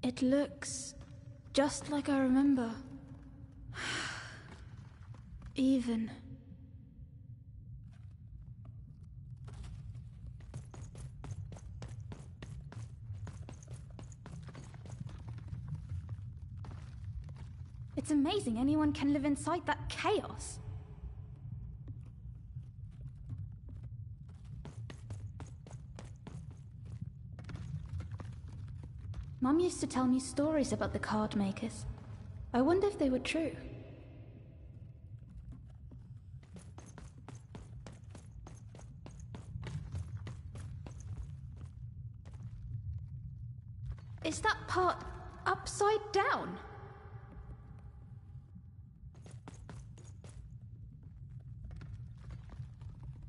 It looks just like I remember. Even. It's amazing anyone can live inside that chaos. Mum used to tell me stories about the card makers. I wonder if they were true. Is that part upside down?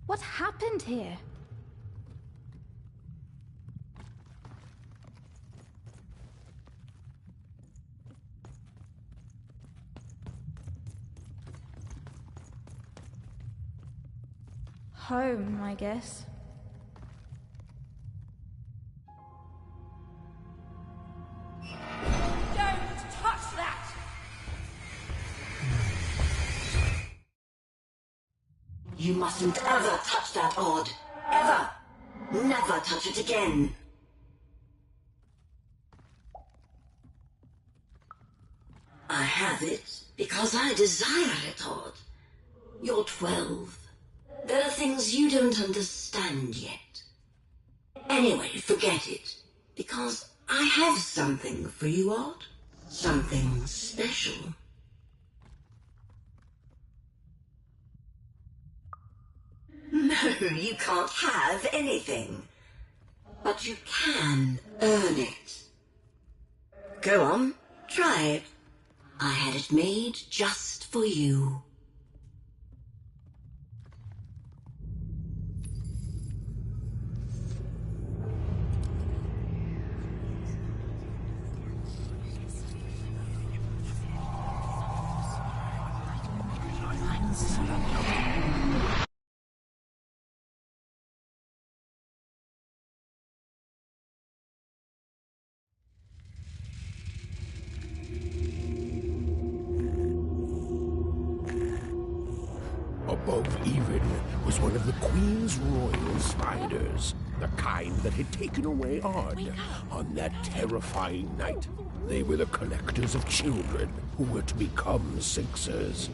What happened here? Home, I guess. Don't touch that! You mustn't ever touch that odd. Ever! Never touch it again. I have it because I desire it, Odd. You're 12. There are things you don't understand yet. Anyway, forget it. Because I have something for you, Odd. Something special. No, you can't have anything. But you can earn it. Go on, try it. I had it made just for you. Above even was one of the Queen's royal spiders, the kind that had taken away Odd on that terrifying night. They were the collectors of children who were to become Sixers.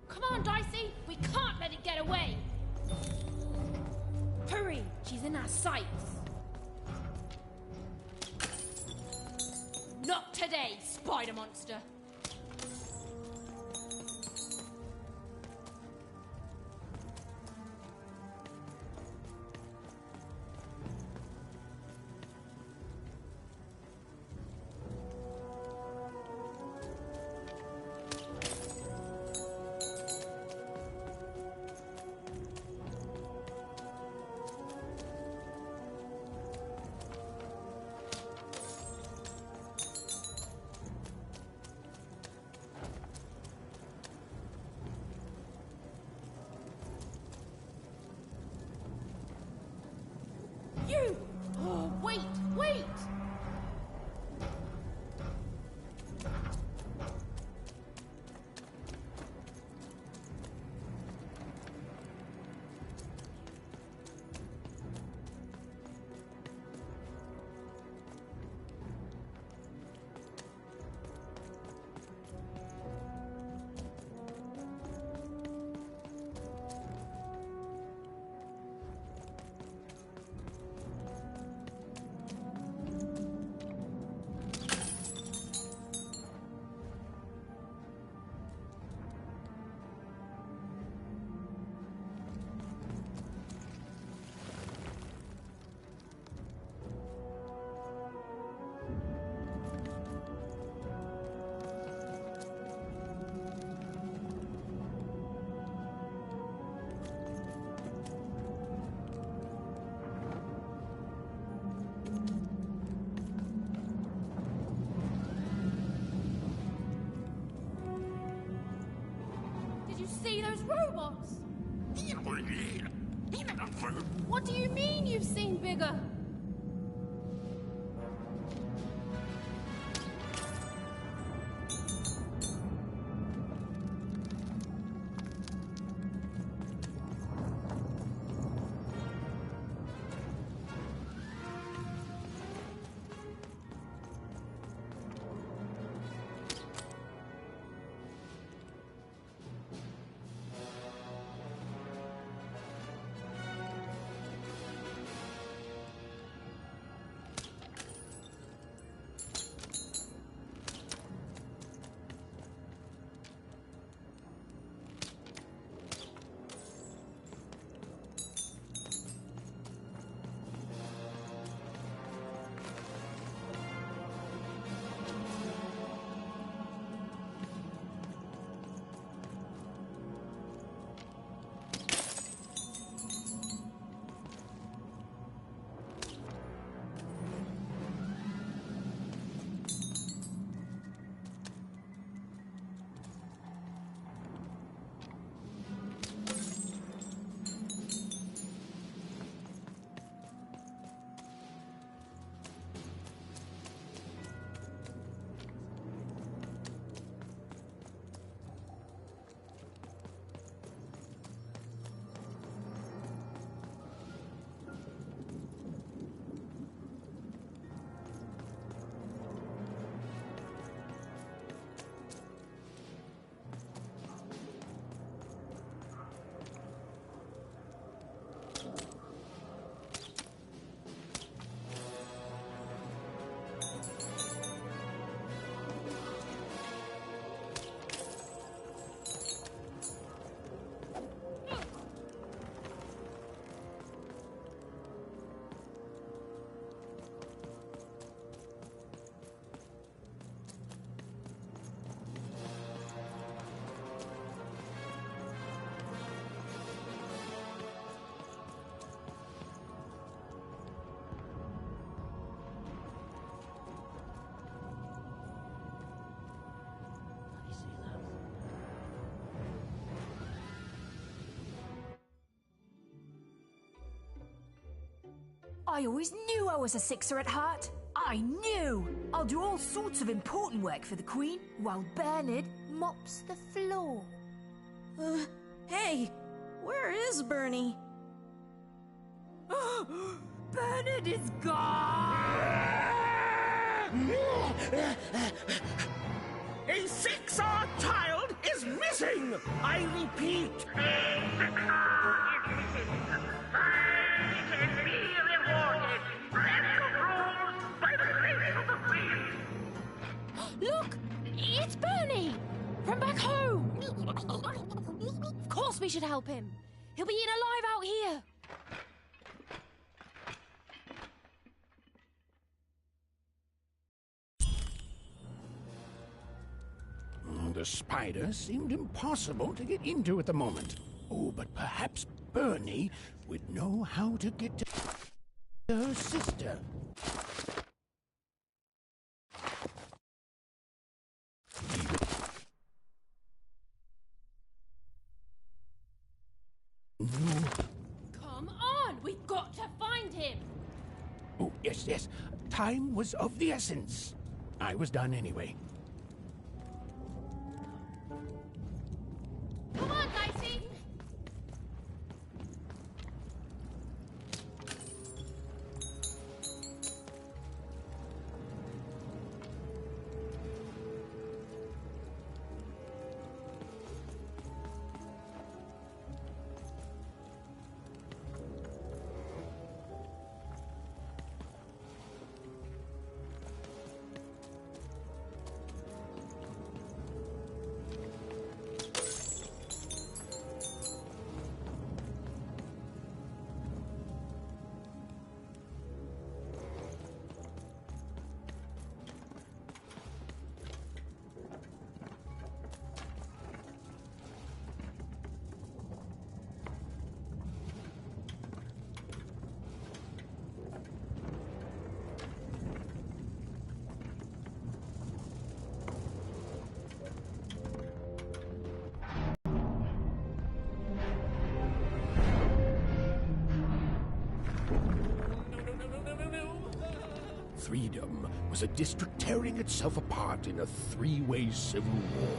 Come on, Dicey! We can't let it get away! Hurry! She's in our sights! Not today, spider monster! You! Oh, wait! Wait! See those robots? What do you mean you've seen bigger? I always knew I was a sixer at heart. I knew! I'll do all sorts of important work for the Queen, while Bernard mops the floor. Hey! Where is Bernie? Bernard is gone! A 6R child is missing! I repeat, A 6R is missing. Fine can be rewarded. Rest rules by the grace of the Queen. Look! It's Bernie! From back home! Of course we should help him. He'll be eaten alive out here. The spider seemed impossible to get into at the moment. Oh, but perhaps Bernie would know how to get to her sister. Come on! We've got to find him! Oh, yes. Time was of the essence. I was done anyway. Come on, Dicey! Threedom was a district tearing itself apart in a three-way civil war.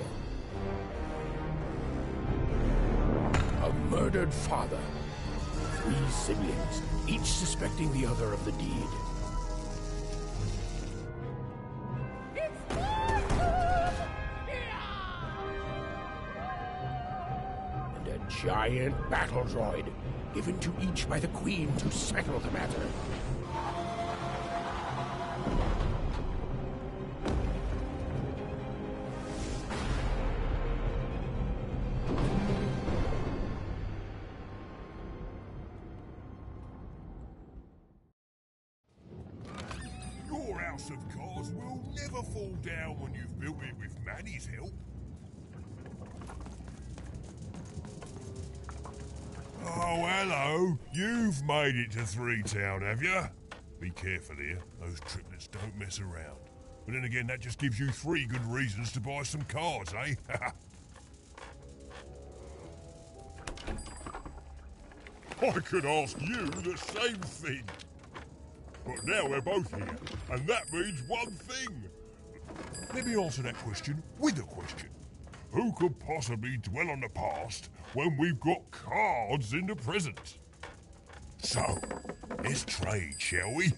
A murdered father, 3 siblings, each suspecting the other of the deed. And a giant battle droid, given to each by the Queen to settle the matter. Your house of cards will never fall down when you've built it with Manny's help. Oh, hello. You've made it to Three Town, have you? Be careful here. Those triplets don't mess around. But then again, that just gives you 3 good reasons to buy some cards, eh? I could ask you the same thing. But now we're both here, and that means one thing. Let me answer that question with a question. Who could possibly dwell on the past when we've got cards in the present? So, let's trade, shall we?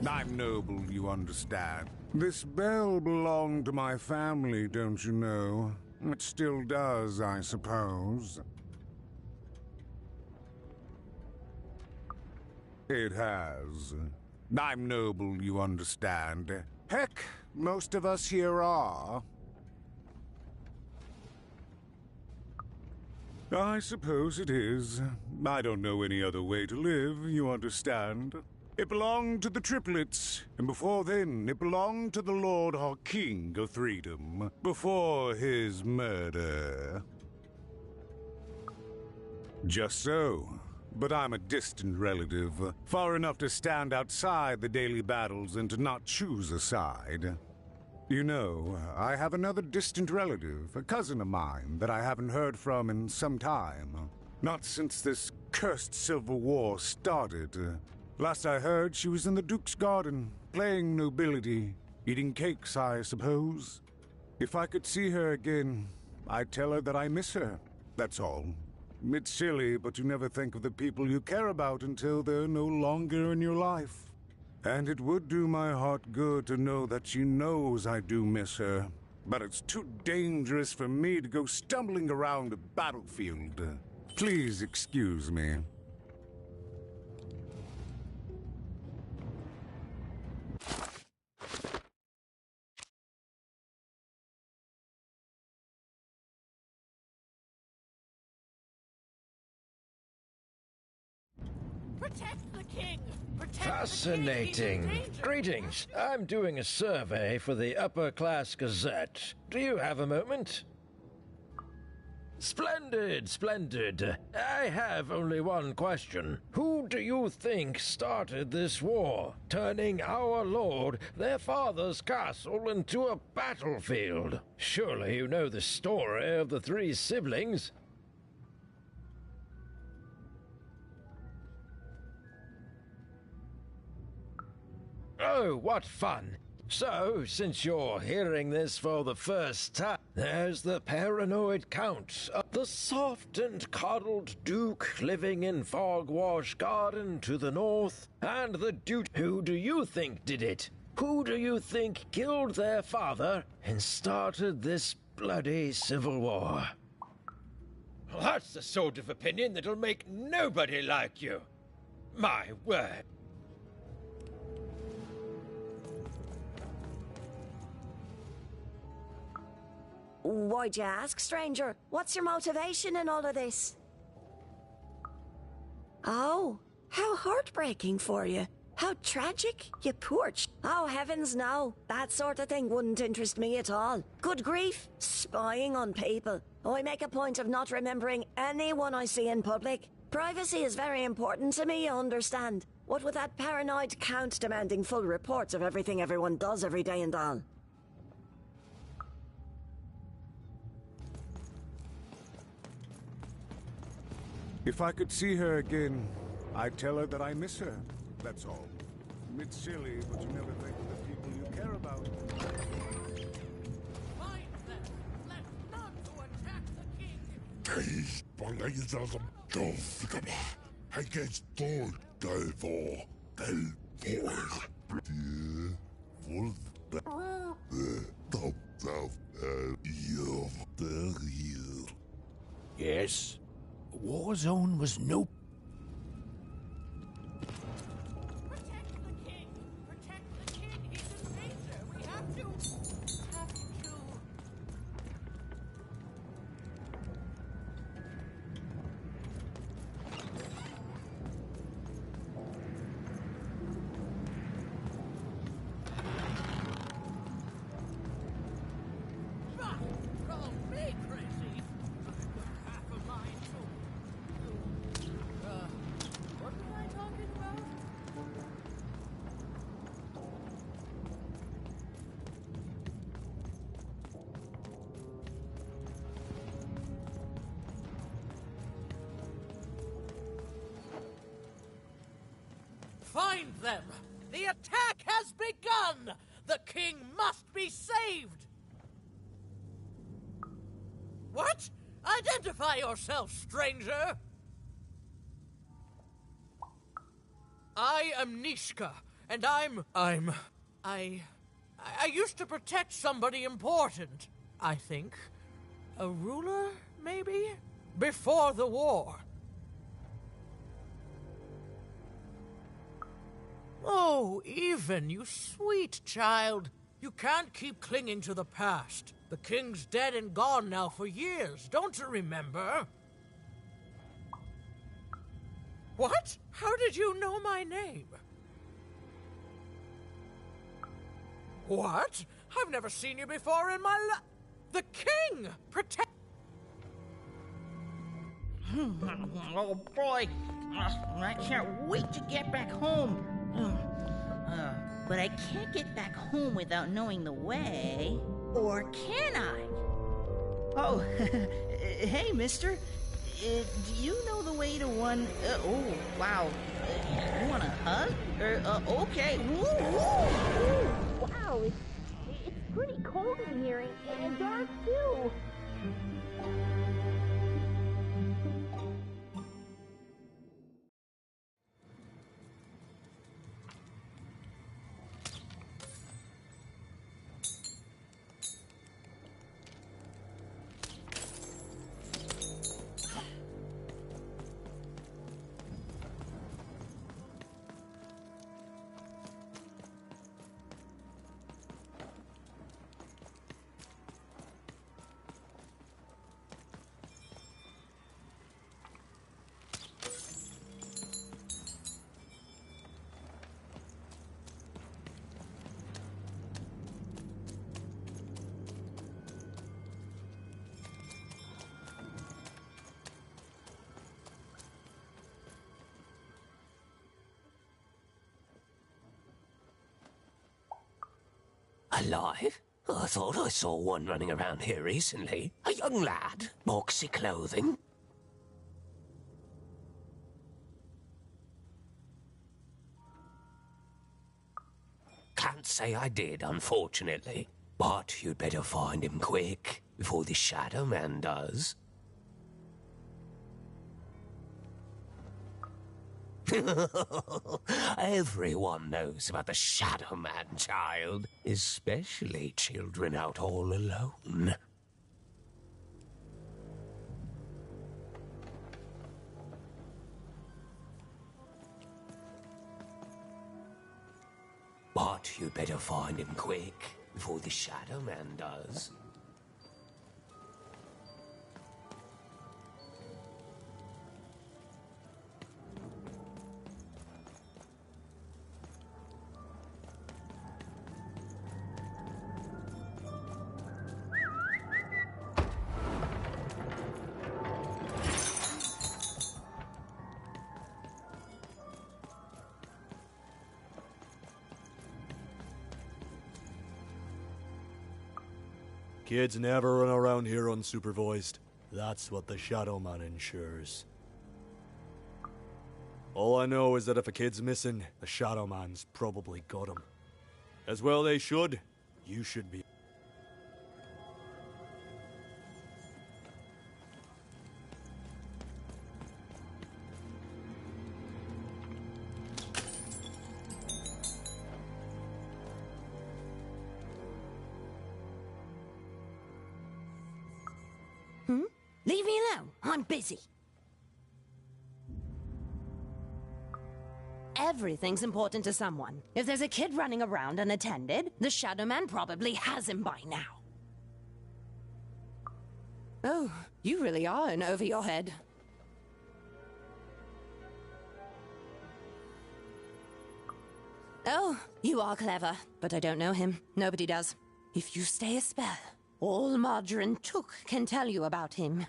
I'm noble, you understand. This bell belonged to my family, don't you know? It still does, I suppose. It has. I'm noble, you understand. Heck, most of us here are. I suppose it is. I don't know any other way to live, you understand. It belonged to the triplets, and before then, it belonged to the Lord or King of Threedom, before his murder. Just so. But I'm a distant relative, far enough to stand outside the daily battles and to not choose a side. You know, I have another distant relative, a cousin of mine, that I haven't heard from in some time. Not since this cursed civil war started. Last I heard, she was in the Duke's garden, playing nobility, eating cakes, I suppose. If I could see her again, I'd tell her that I miss her, that's all. It's silly, but you never think of the people you care about until they're no longer in your life. And it would do my heart good to know that she knows I do miss her. But it's too dangerous for me to go stumbling around a battlefield. Please excuse me. Protect the king! Protect Fascinating. The king! He's in danger. Greetings. I'm doing a survey for the Upper Class Gazette. Do you have a moment? Splendid, splendid. I have only one question. Who do you think started this war, turning our lord, their father's castle, into a battlefield? Surely you know the story of the three siblings. Oh, what fun! So, since you're hearing this for the first time, there's the paranoid Count, the soft and coddled Duke living in Fogwash Garden to the north, and the Duke. Who do you think did it? Who do you think killed their father and started this bloody civil war? That's the sort of opinion that'll make nobody like you. My word. Why'd you ask, stranger? What's your motivation in all of this? Oh, how heartbreaking for you. How tragic, you Oh, heavens no. That sort of thing wouldn't interest me at all. Good grief, spying on people. I make a point of not remembering anyone I see in public. Privacy is very important to me, you understand. What with that paranoid Count demanding full reports of everything everyone does every day and all. If I could see her again, I'd tell her that I miss her. That's all. It's silly, but you never think of the people you care about. Find them! Let none to attack the king! Keis Balaism Dovgama. Against Thor Delvor. Delvor. Dear Wolf. The top of the year. Yes? War zone was no... Protect the king! Protect the king! He's in danger! We have to... Call me crazy! I've got half a mind too. What was I talking about? Find them! The attack has begun! The king must be saved! What? Identify yourself, stranger! I am Nishka, And I used to protect somebody important, I think. A ruler, maybe? Before the war. Oh, Even, you sweet child. You can't keep clinging to the past. The king's dead and gone now for years, don't you remember? What? How did you know my name? What? I've never seen you before in my life. The king! Protect. Oh boy, I can't wait to get back home. But I can't get back home without knowing the way. Or can I? Oh, hey, mister. Do you know the way to one... oh, wow. You want a hug? Okay. Ooh. Wow, it's pretty cold in here, and dark, too. Alive? I thought I saw one running around here recently. A young lad, boxy clothing. Can't say I did, unfortunately. But you'd better find him quick, before the Shadow Man does. Everyone knows about the Shadow Man, child. Especially children out all alone. But you'd better find him quick, before the Shadow Man does. Kids never run around here unsupervised. That's what the Shadow Man ensures. All I know is that if a kid's missing, the Shadow Man's probably got him. As well they should. You should be. Leave me alone. I'm busy. Everything's important to someone. If there's a kid running around unattended, the Shadow Man probably has him by now. Oh, you really are in over your head. Oh, you are clever, but I don't know him. Nobody does. If you stay a spell, all Margarine Took can tell you about him.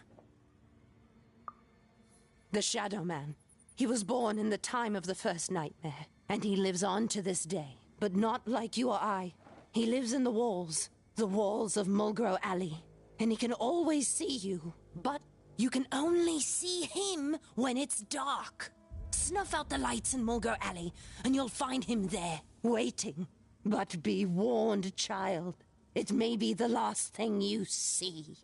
The Shadow Man. He was born in the time of the first nightmare, and he lives on to this day. But not like you or I. He lives in the walls of Mulgrew Alley. And he can always see you, but you can only see him when it's dark. Snuff out the lights in Mulgrew Alley, and you'll find him there, waiting. But be warned, child. It may be the last thing you see.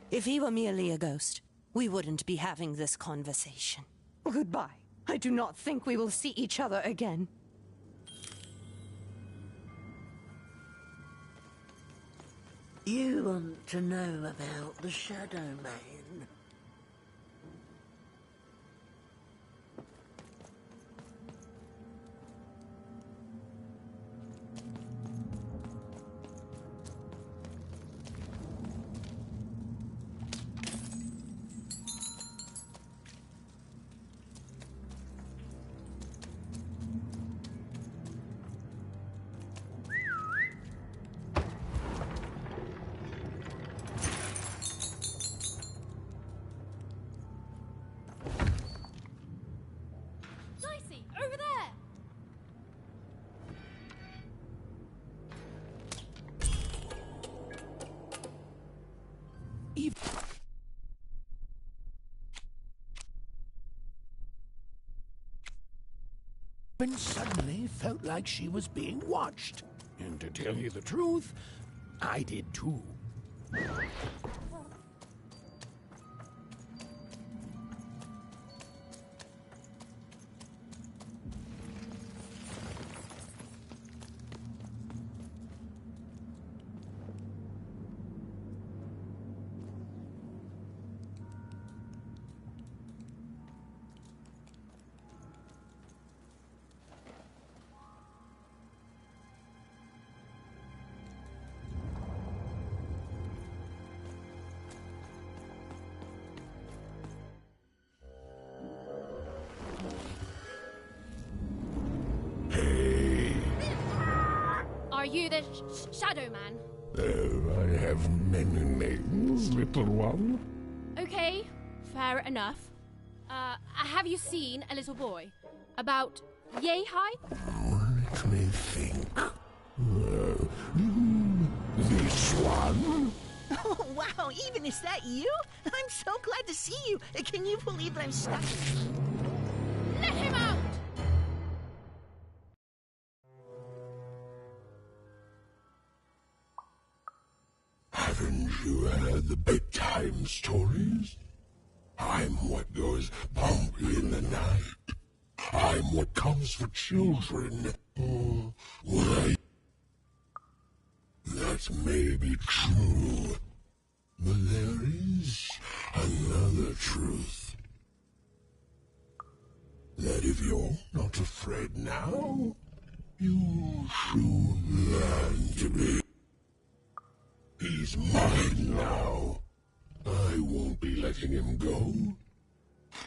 If he were merely a ghost, we wouldn't be having this conversation. Goodbye. I do not think we will see each other again. You want to know about the Shadow Man? Over there! Even suddenly felt like she was being watched. And to tell you the truth, I did too. Are you the Shadow Man? Oh, I have many names, little one. Okay, fair enough. Have you seen a little boy? About yay high? Let me think. This one? Oh, wow, Even, is that you? I'm so glad to see you. Can you believe that I'm stuck? Let him out! Haven't you heard the bedtime stories? I'm what goes bump in the night. I'm what comes for children. Oh, that may be true, but there is another truth. That if you're not afraid now, you'll soon learn to be. He's mine now. I won't be letting him go.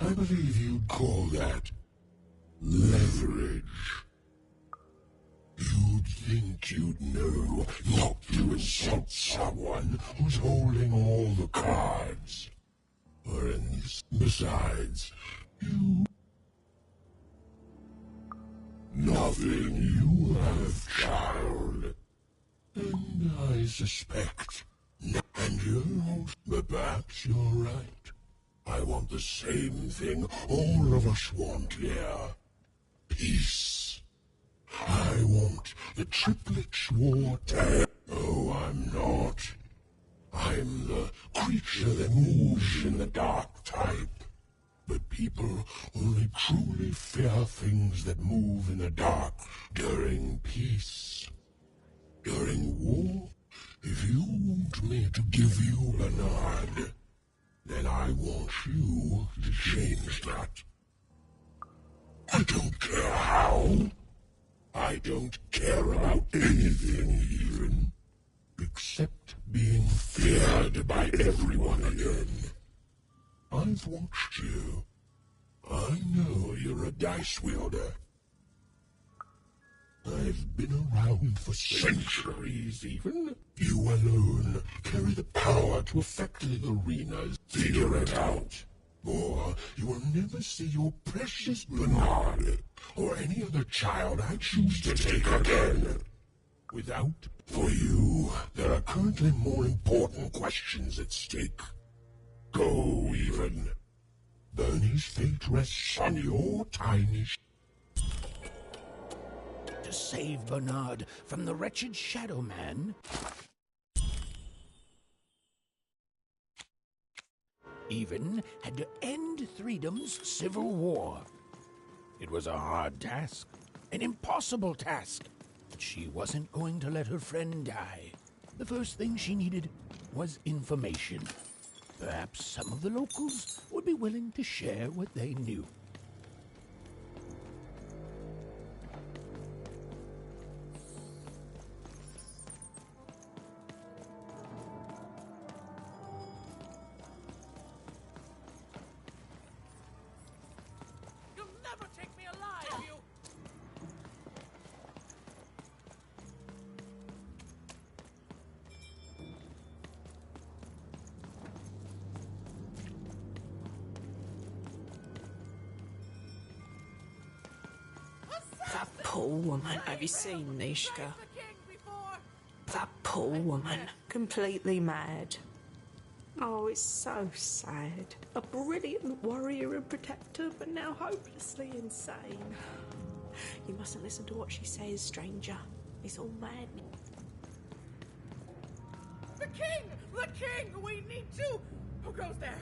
I believe you'd call that leverage. You'd think you'd know not to insult someone who's holding all the cards. Besides, nothing you have, child. And I suspect, and but perhaps you're right. I want the same thing all of us want here. Peace. I want the triplets war terror. Oh, I'm not. I'm the creature that moves in the dark type. But people only truly fear things that move in the dark during peace. During war, if you want me to give you Bernard, then I want you to change that. I don't care how. I don't care about anything even, except being feared by everyone again. I've watched you. I know you're a dice wielder. I've been around for centuries, even. You alone carry the power to affect the arenas. Figure it out. Or you will never see your precious Bernard, or any other child I choose to take again. For you, there are currently more important questions at stake. Go, even. Bernie's fate rests on your tiny to save Bernard from the wretched Shadow Man. Even had to end Threedom's civil war. It was a hard task, an impossible task, but she wasn't going to let her friend die. The first thing she needed was information. Perhaps some of the locals would be willing to share what they knew. You'll never take me alive, you... That poor woman. Have you seen Nishka? That poor woman. Completely mad. Oh, it's so sad. A brilliant warrior and protector, but now hopelessly insane. You mustn't listen to what she says, stranger. It's all madness. The king! The king! We need to... Who goes there?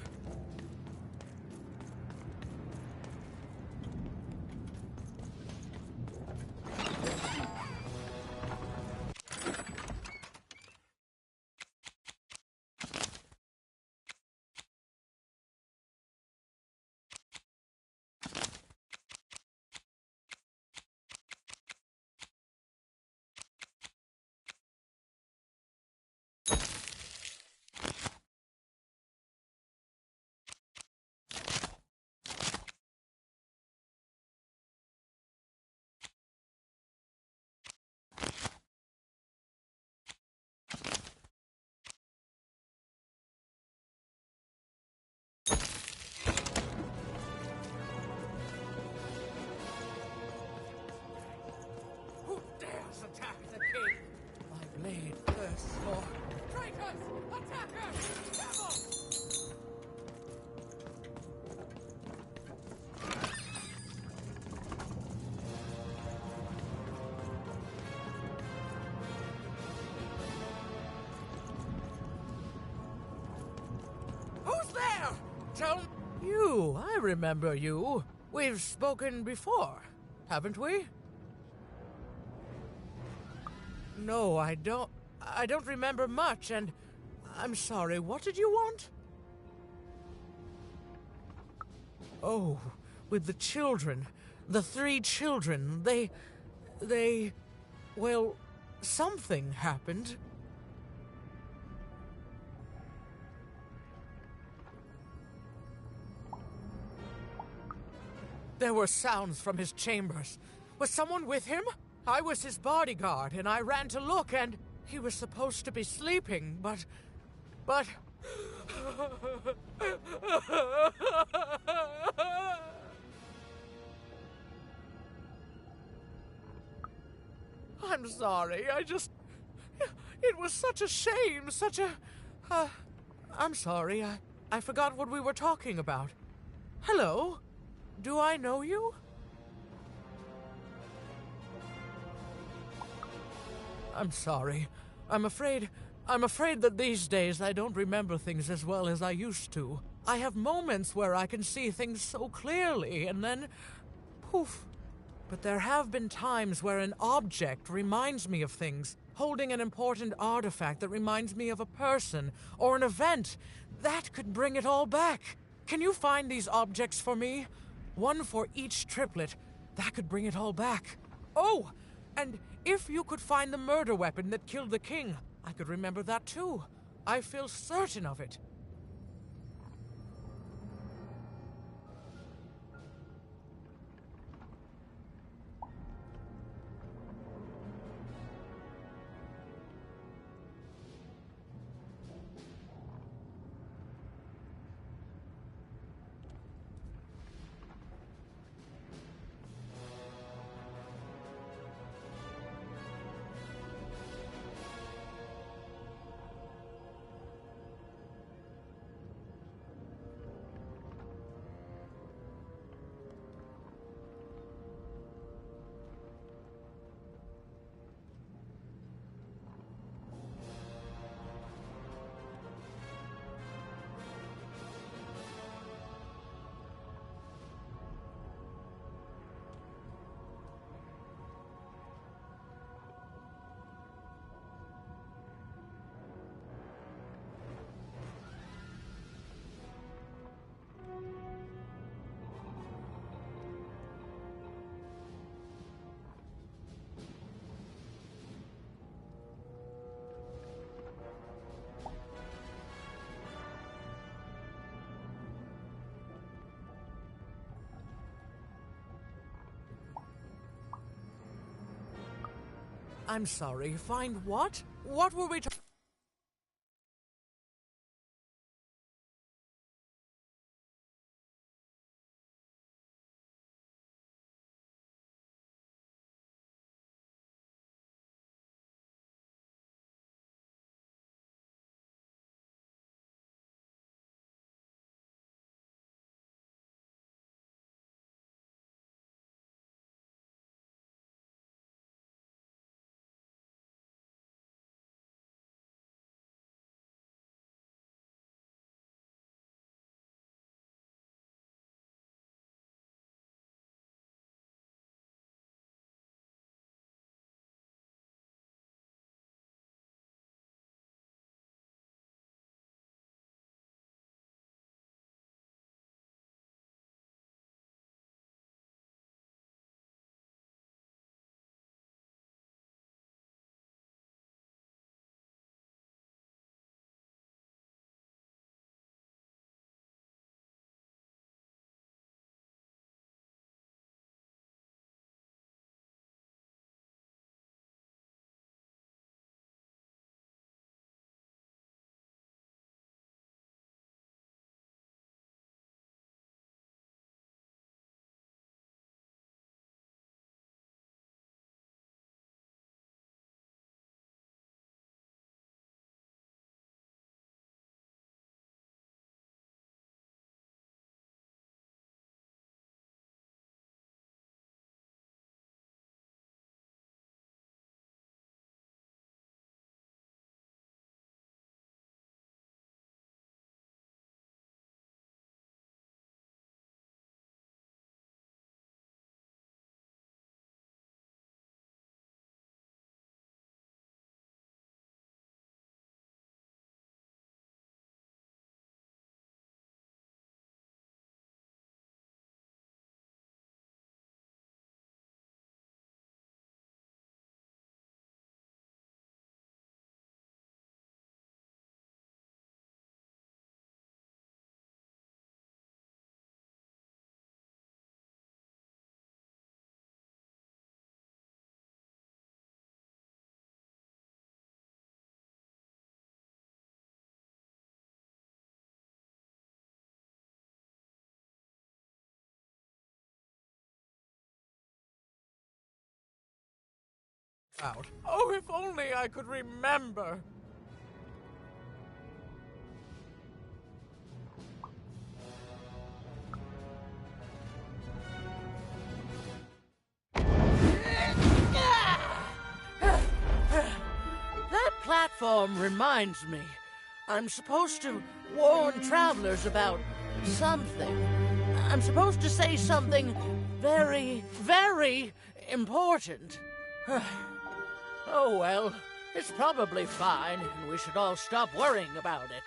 Who dares attack the king? My blade thirsts for... Traitors! Attackers! Devils! Who's there? Tell you. I remember you. We've spoken before, haven't we? No, I don't remember much, and I'm sorry. What did you want? Oh, with the children. The 3 children. Well, something happened. There were sounds from his chambers. Was someone with him? I was his bodyguard, and I ran to look, and he was supposed to be sleeping, but... I'm sorry, it was such a shame, such a... I'm sorry, I forgot what we were talking about. Hello? Do I know you? I'm sorry. I'm afraid that these days I don't remember things as well as I used to. I have moments where I can see things so clearly, and then... poof. But there have been times where an object reminds me of things, holding an important artifact that reminds me of a person, or an event. That could bring it all back. Can you find these objects for me? One for each triplet. That could bring it all back. Oh, and if you could find the murder weapon that killed the king, I could remember that too. I feel certain of it. I'm sorry, find what? What were we out? Oh, if only I could remember! That platform reminds me. I'm supposed to warn travelers about something. I'm supposed to say something very, very important. Oh well, it's probably fine, and we should all stop worrying about it.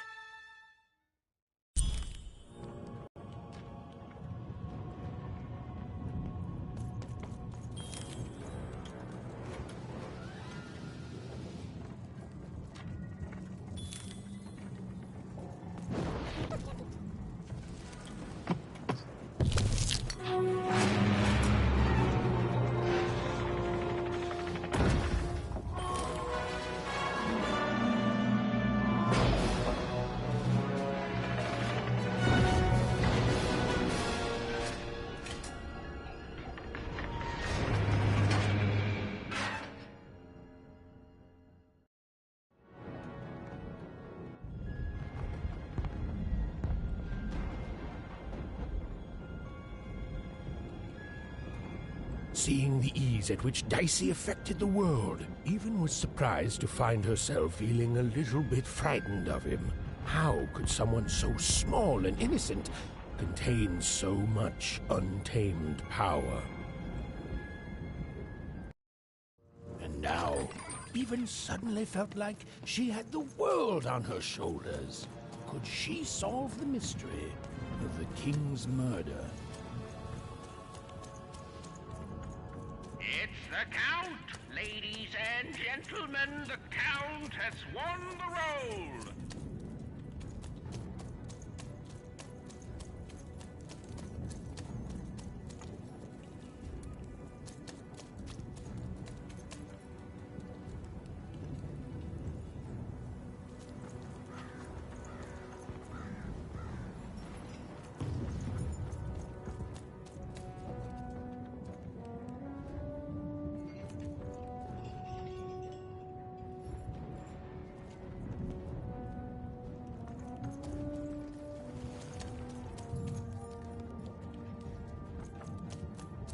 Seeing the ease at which Dicey affected the world, Even was surprised to find herself feeling a little bit frightened of him. How could someone so small and innocent contain so much untamed power? And now, Even suddenly felt like she had the world on her shoulders. Could she solve the mystery of the king's murder? It's the Count! Ladies and gentlemen, the Count has won the role!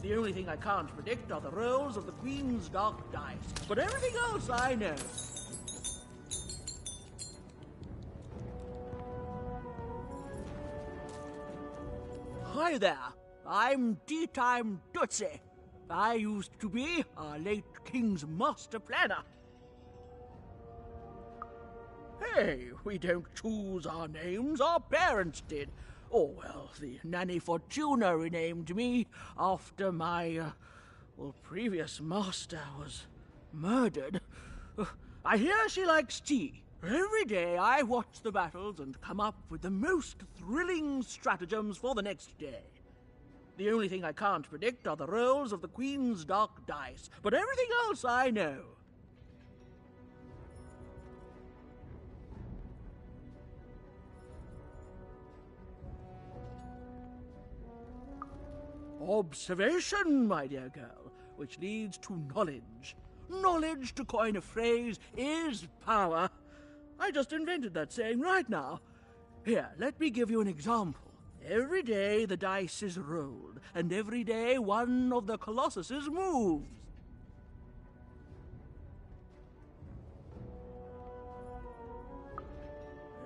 The only thing I can't predict are the rolls of the Queen's dark dice. But everything else I know. Hi there. I'm Tea-Time Tootsie. I used to be our late King's master planner. Hey, we don't choose our names, our parents did. Oh, well, the Nanny Fortuna renamed me after my, previous master was murdered. I hear she likes tea. Every day I watch the battles and come up with the most thrilling stratagems for the next day. The only thing I can't predict are the rolls of the Queen's dark dice, but everything else I know. Observation, my dear girl, which leads to knowledge. Knowledge, to coin a phrase, is power. I just invented that saying right now. Here, let me give you an example. Every day the dice is rolled, and every day one of the Colossuses moves.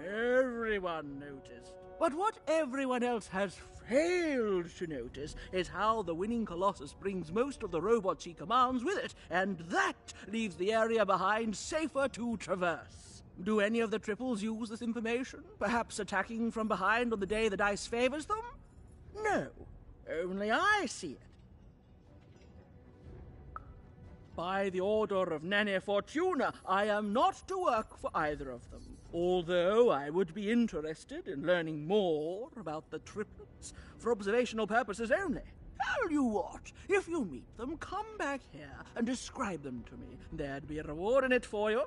Everyone noticed. But what everyone else has failed to notice is how the winning Colossus brings most of the robots he commands with it, and that leaves the area behind safer to traverse. Do any of the triples use this information? Perhaps attacking from behind on the day the dice favors them? No, only I see it. By the order of Nanny Fortuna, I am not to work for either of them. Although I would be interested in learning more about the triplets for observational purposes only. Tell you what, if you meet them, come back here and describe them to me. There'd be a reward in it for you.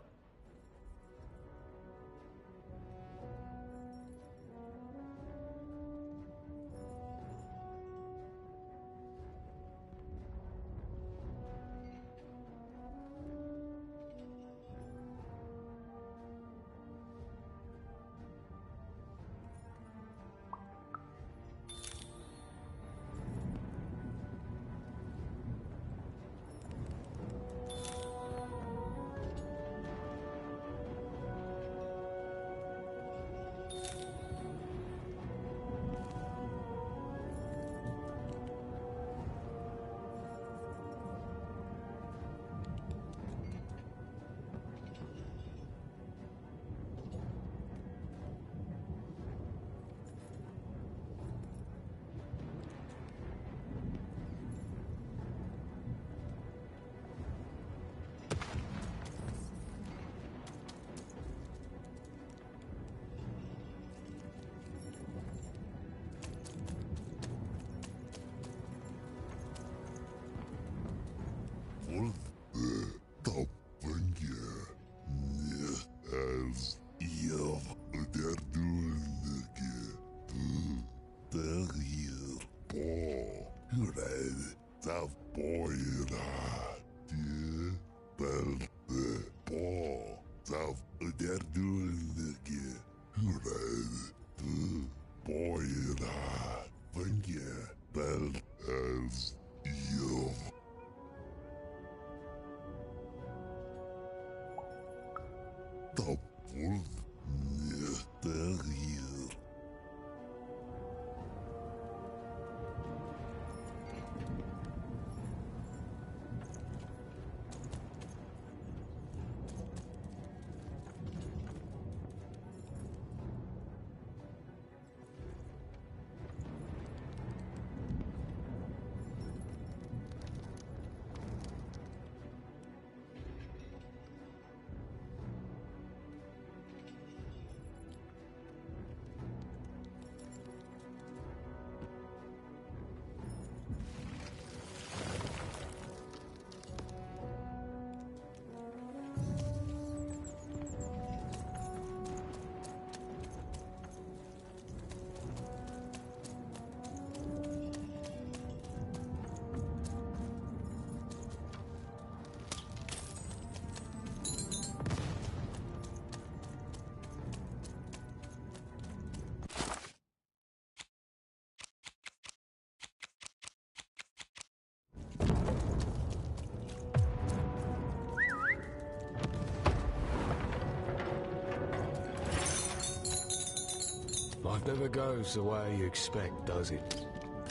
Life never goes the way you expect, does it?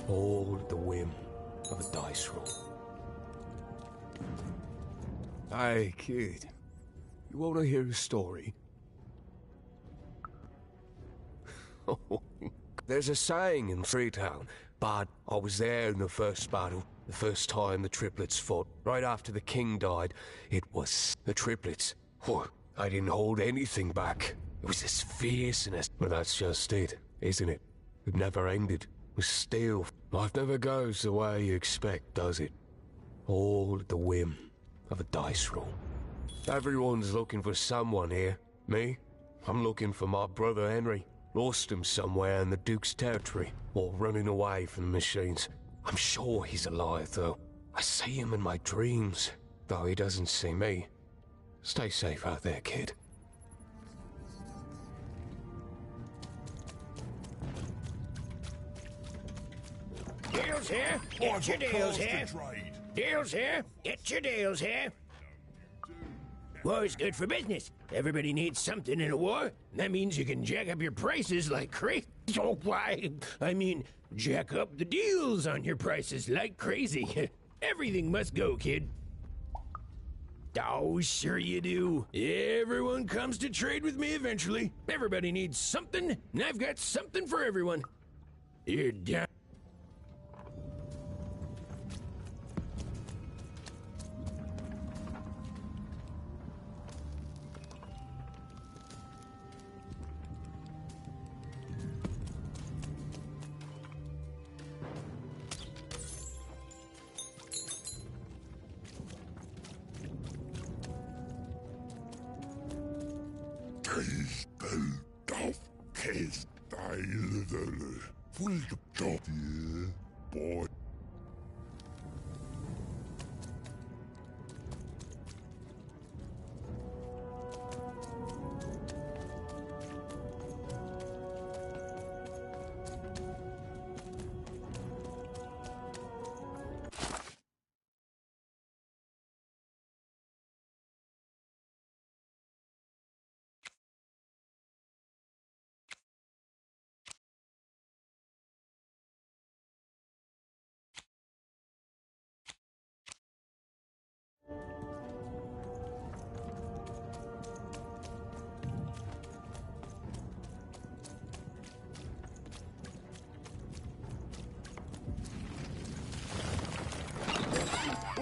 All at the whim of a dice roll. Hey, kid. You want to hear a story? There's a saying in Threedom, but I was there in the first battle, the first time the triplets fought. Right after the king died, it was the triplets. Oh, I didn't hold anything back. It was this fierceness. But that's just it, isn't it? It never ended. It was still. Life never goes the way you expect, does it? All at the whim of a dice roll. Everyone's looking for someone here. Me? I'm looking for my brother Henry. Lost him somewhere in the Duke's territory, or running away from the machines. I'm sure he's alive, though. I see him in my dreams, though he doesn't see me. Stay safe out there, kid. Deals here. Get your deals here. Deals here. Get your deals here. War's good for business. Everybody needs something in a war. That means you can jack up your prices like crazy. Oh, why? I mean, jack up the deals on your prices like crazy. Everything must go, kid. Oh, sure you do. Everyone comes to trade with me eventually. Everybody needs something, and I've got something for everyone. You're down. Boy.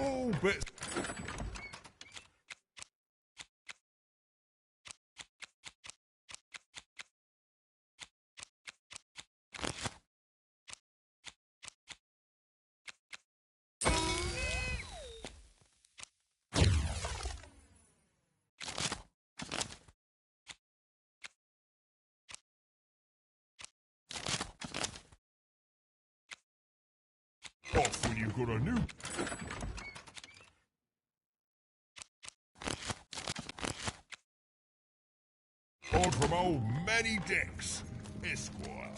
Oh, but... Off when you've got a new... On from old Manny Dex, Esquire.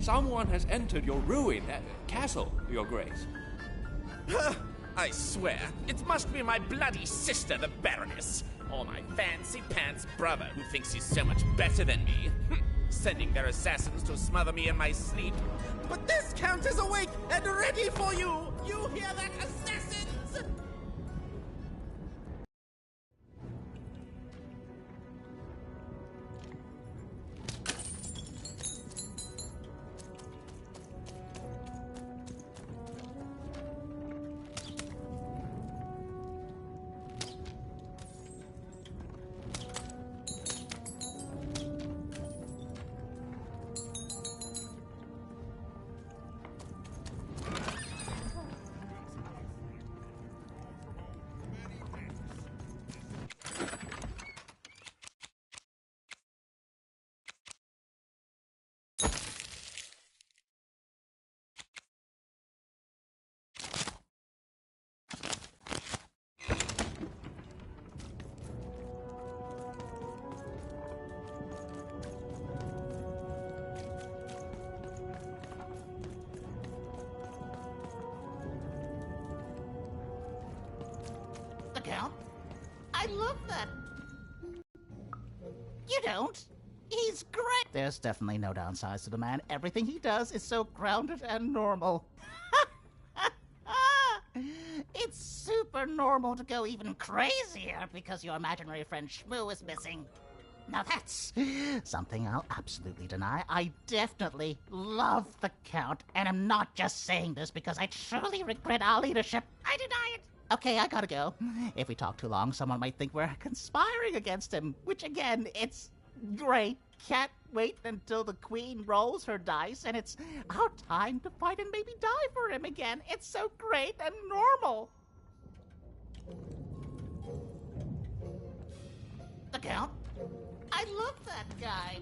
Someone has entered your ruin castle, Your Grace. I swear, it must be my bloody sister, the Baroness, or my fancy-pants brother who thinks he's so much better than me, sending their assassins to smother me in my sleep. But this Count is awake and ready for you! You hear that, assassins? Count? I love that. You don't? He's great. There's definitely no downsides to the man. Everything he does is so grounded and normal. It's super normal to go even crazier because your imaginary friend Shmoo is missing. Now that's something I'll absolutely deny. I definitely love the Count, and I'm not just saying this because I truly regret our leadership. I deny it. Okay, I gotta go. If we talk too long, someone might think we're conspiring against him, which again, it's great. Can't wait until the Queen rolls her dice and it's our time to fight and maybe die for him again. It's so great and normal. The Count? I love that guy.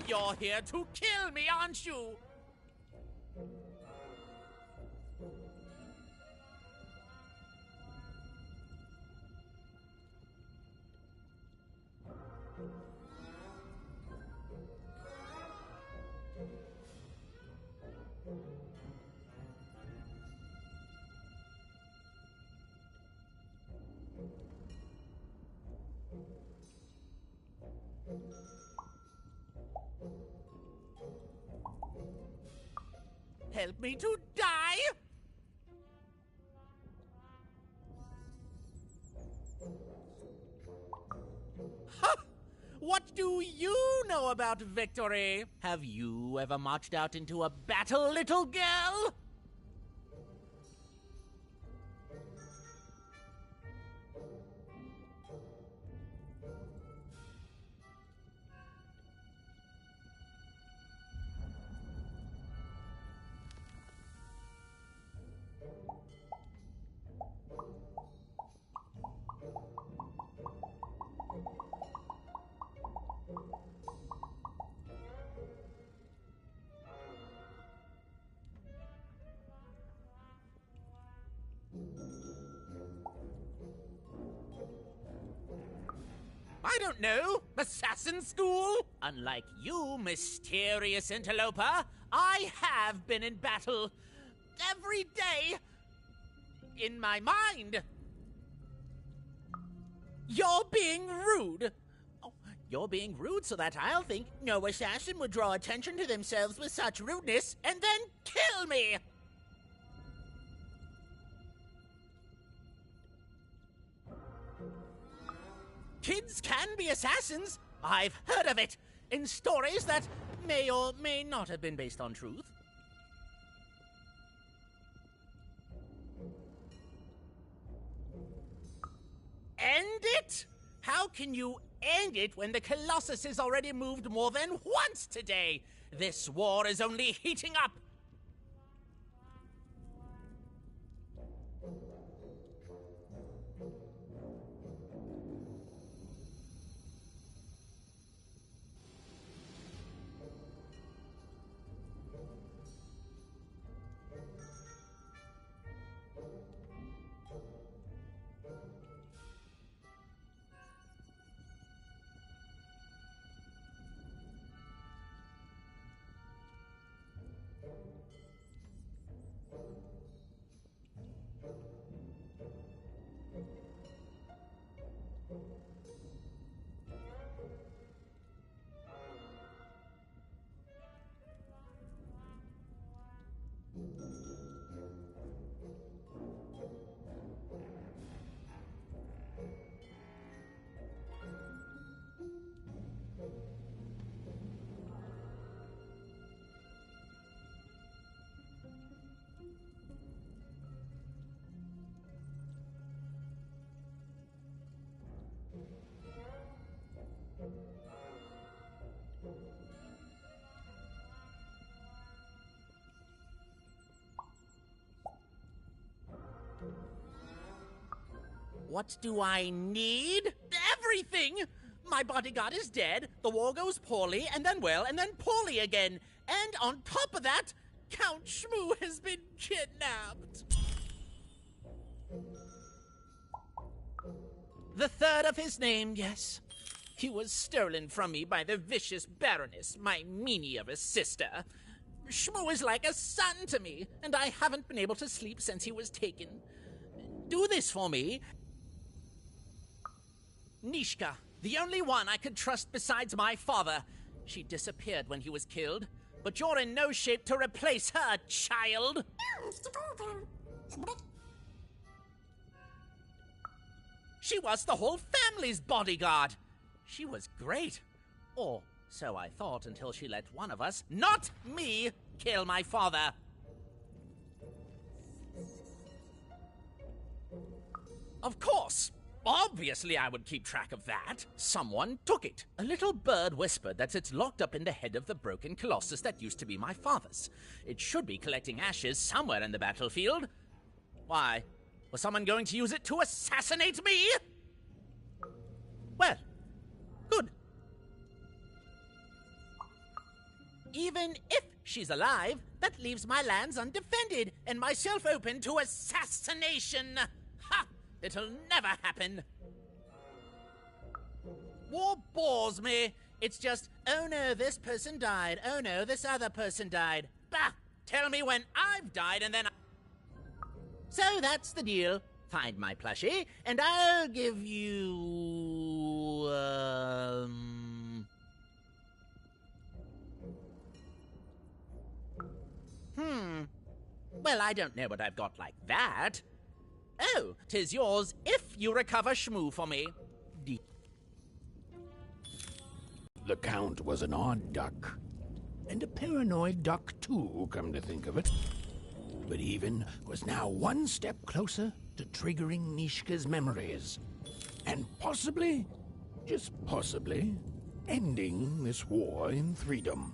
You're here to kill me, aren't you? help me to die? Ha! What do you know about victory? Have you ever marched out into a battle, little girl? I don't know. Assassin school? Unlike you, mysterious interloper, I have been in battle every day in my mind. You're being rude. Oh, you're being rude so that I'll think no assassin would draw attention to themselves with such rudeness and then kill me. Kids can be assassins. I've heard of it in stories that may or may not have been based on truth. End it? How can you end it when the Colossus has already moved more than once today? This war is only heating up. What do I need? Everything! My bodyguard is dead, the war goes poorly, and then well, and then poorly again. And on top of that, Count Shmoo has been kidnapped. The third of his name, yes. He was stolen from me by the vicious Baroness, my meanie of a sister. Shmoo is like a son to me, and I haven't been able to sleep since he was taken. Do this for me. Nishka, the only one I could trust besides my father. She disappeared when he was killed, but you're in no shape to replace her, child. She was the whole family's bodyguard. She was great. Or so I thought until she let one of us, not me, kill my father. Of course. Obviously I would keep track of that. Someone took it. A little bird whispered that it's locked up in the head of the broken colossus that used to be my father's. It should be collecting ashes somewhere in the battlefield. Why? Was someone going to use it to assassinate me? Well, good. Even if she's alive, that leaves my lands undefended and myself open to assassination. Ha! It'll never happen. War bores me. It's just, oh no, this person died. Oh no, this other person died. Bah! Tell me when I've died and then So that's the deal. Find my plushie, and I'll give you, Well, I don't know what I've got like that. Oh, 'tis yours if you recover Shmoo for me. The Count was an odd duck. And a paranoid duck, too, come to think of it. But Even was now one step closer to triggering Nishka's memories. And possibly, just possibly, ending this war in Threedom.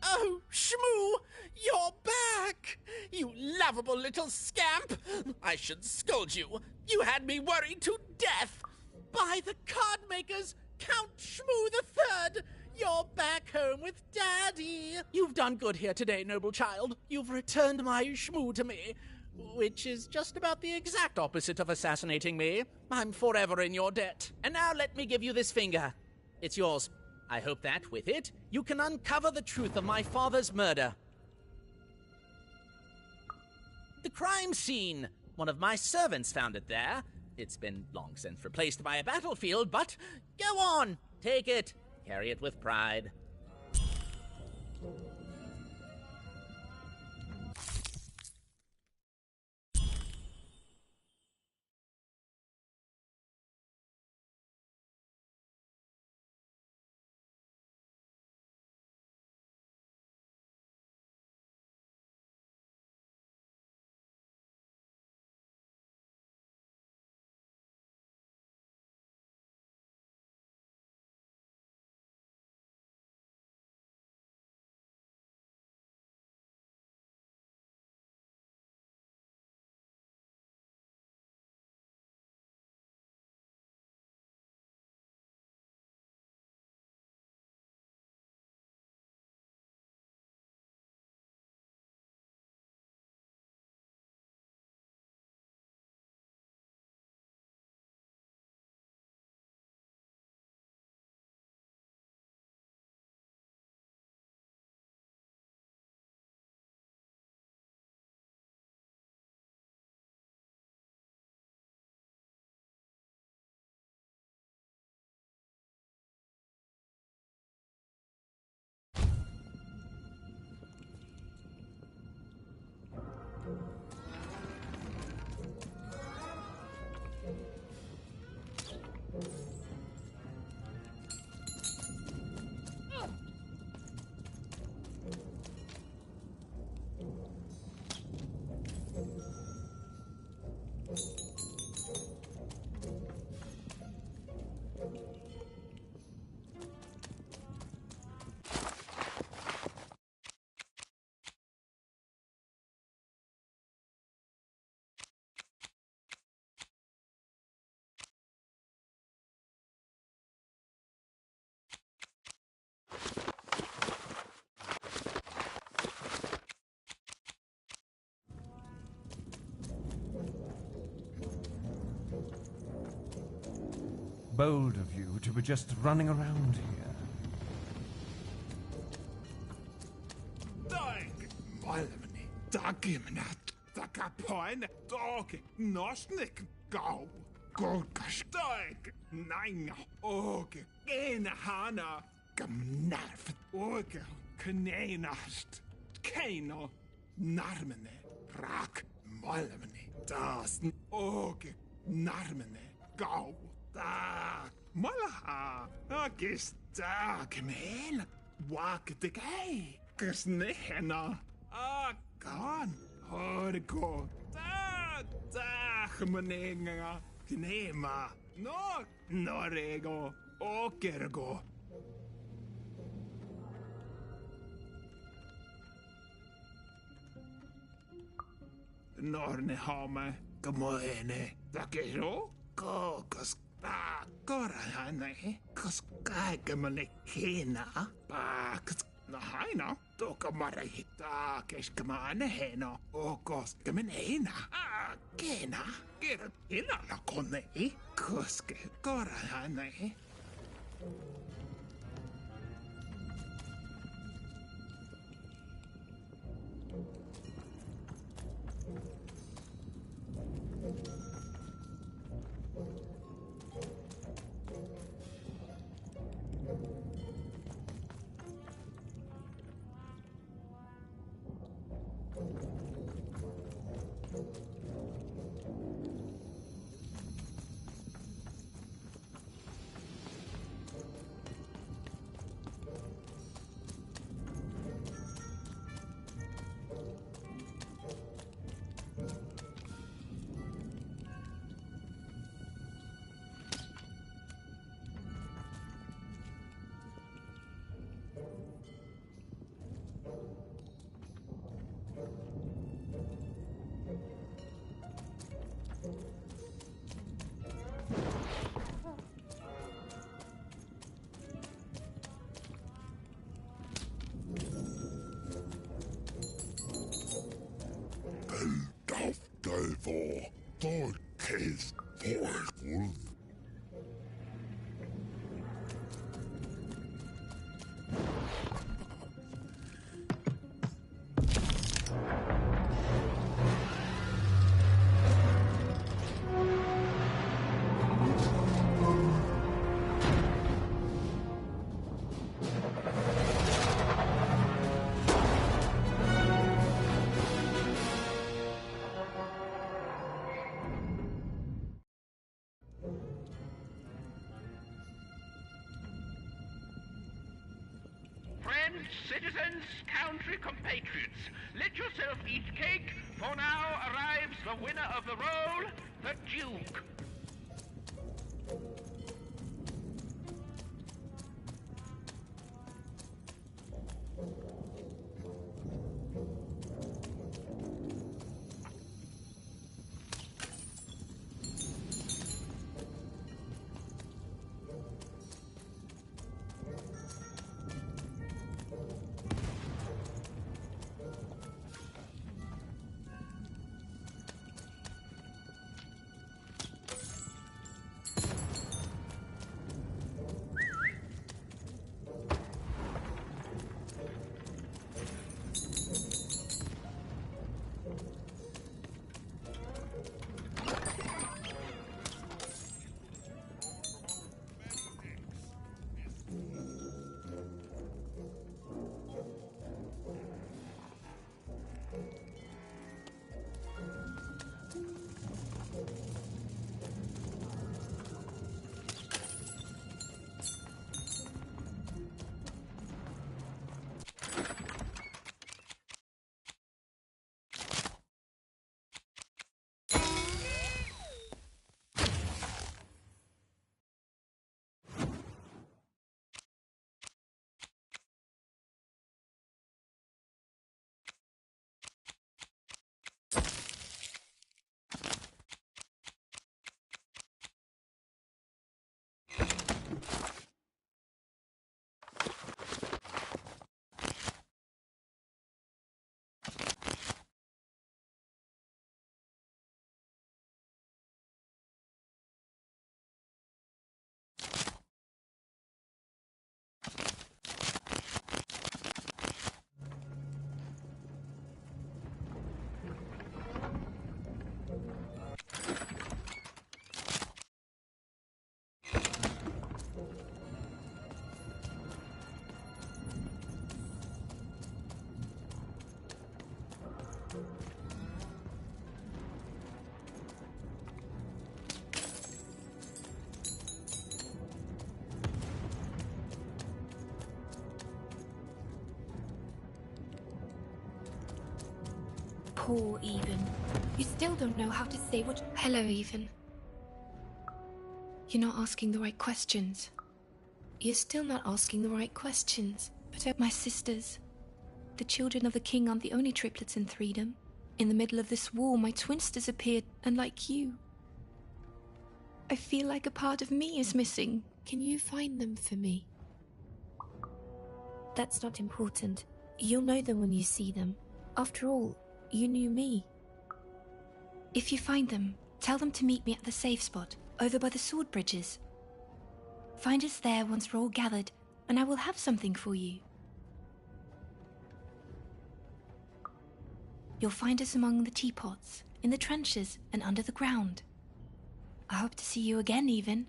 Oh, Shmoo! You're back! You lovable little scamp! I should scold you. You had me worried to death! By the card makers, Count Shmoo the Third! You're back home with Daddy! You've done good here today, noble child. You've returned my Shmoo to me, which is just about the exact opposite of assassinating me. I'm forever in your debt. And now let me give you this finger. It's yours. I hope that, with it, you can uncover the truth of my father's murder. The crime scene! One of my servants found it there. It's been long since replaced by a battlefield, but go on! Take it. Carry it with pride. bold of you to be just running around here. Dag, malmni, dagimnat, dagapoin, dog, nosnik, go, golkash, dag, nanga, og, hana, gamnarf, og, knenast, kano, narmene, rak, malmni, das, og, narmene, go, da, malaha, agis, dag, men, wak, de gay. Kusnehena, gan, horgo, meninga, knema, no, norego, okergo. Norne hame, gamoene, dakero, kokos, korahane, koskaigamane kena, baks. Nahaina, toka marahita keskamane hena, okos kemenena, kena, kerät inalla konei, koske korahane. Delvo, Dolkes, Wolf. Friends, citizens, country compatriots, let yourself eat cake, for now arrives the winner of the role, the Duke. Poor Even. You still don't know how to say what... Hello, Even. You're not asking the right questions. You're still not asking the right questions. But my sisters, the children of the king, aren't the only triplets in Threedom. In the middle of this war, my twins disappeared, and like you, I feel like a part of me is missing. Can you find them for me? That's not important. You'll know them when you see them. After all, you knew me. If you find them, tell them to meet me at the safe spot, over by the sword bridges. Find us there once we're all gathered, and I will have something for you. You'll find us among the teapots, in the trenches, and under the ground. I hope to see you again, Even.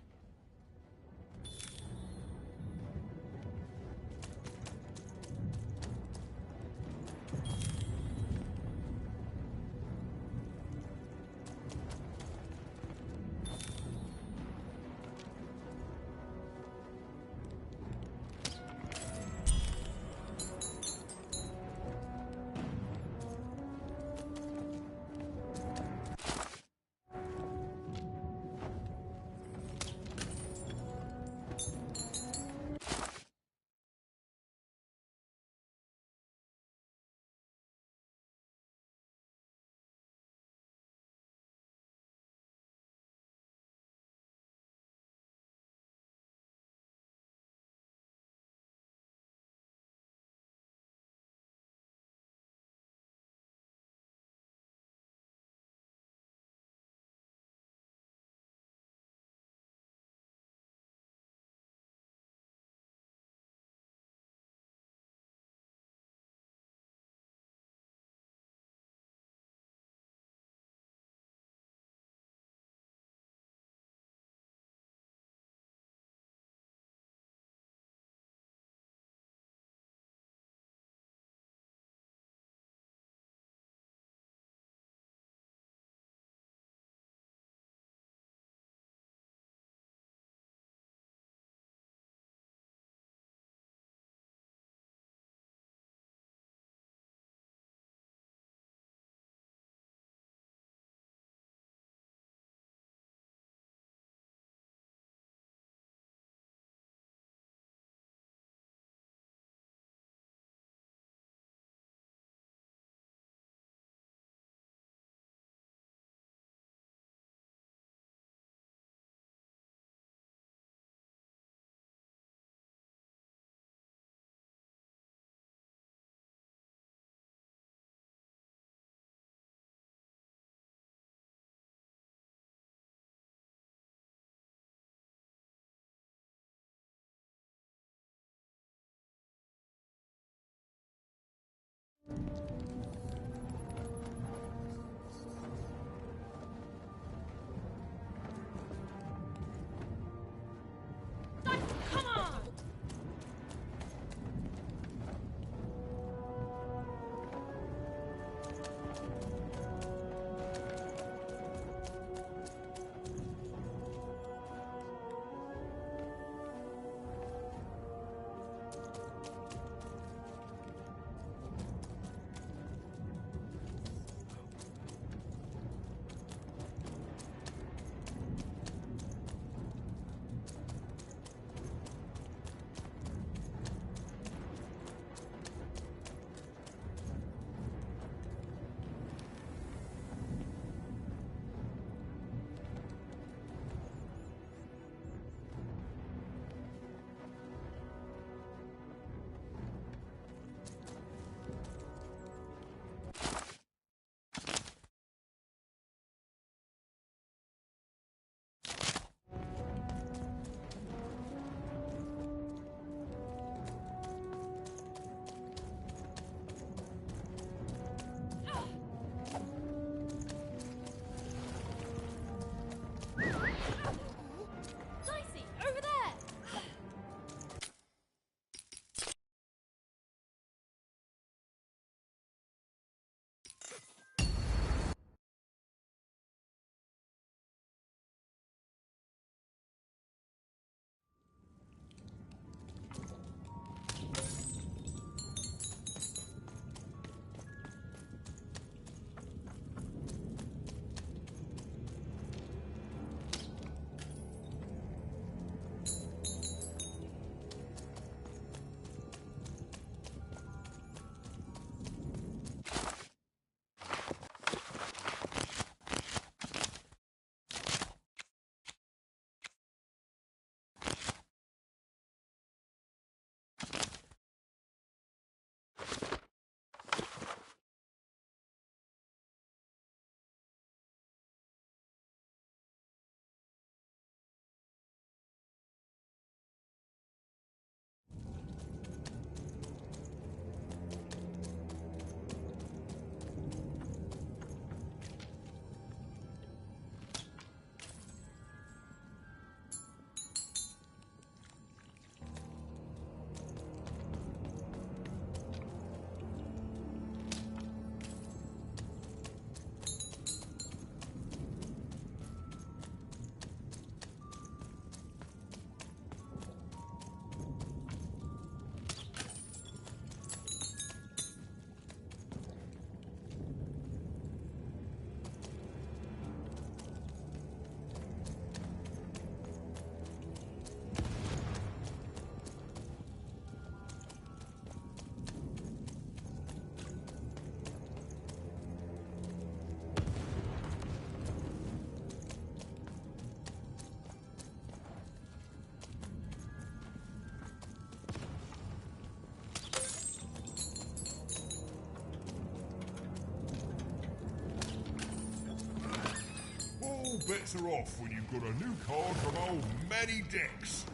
bets are off when you've got a new card from old Manny Dex,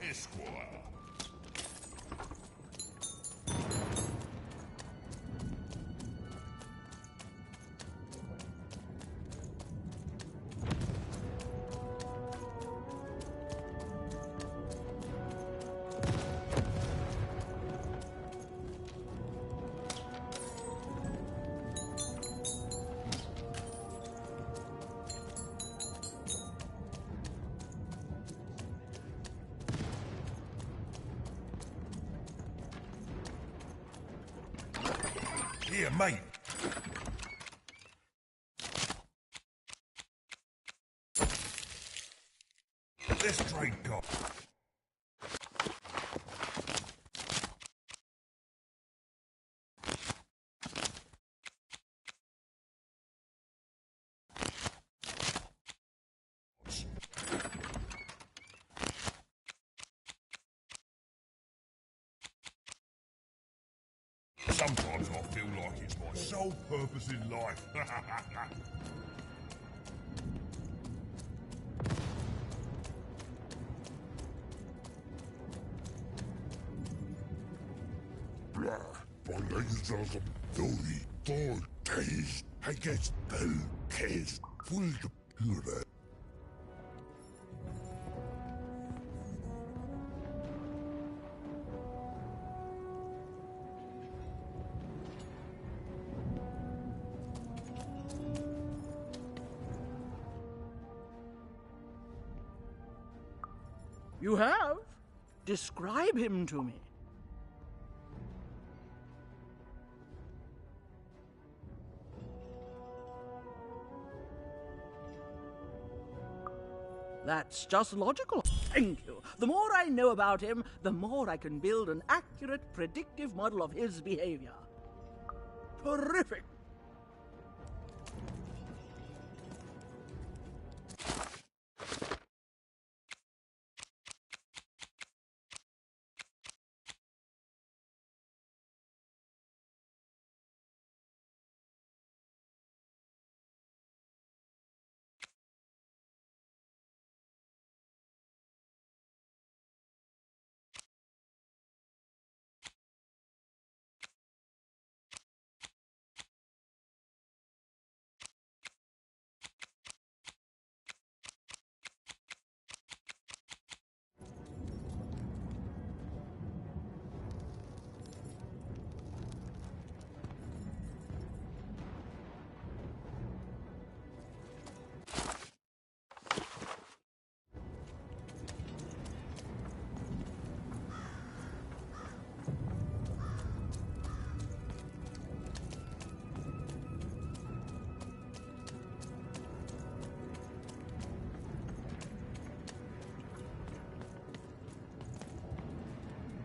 Esquire. Here, mate. Let's trade cards. Sometimes I feel like it's my sole purpose in life. You have? Describe him to me. That's just logical. Thank you. The more I know about him, the more I can build an accurate, predictive model of his behavior. Terrific.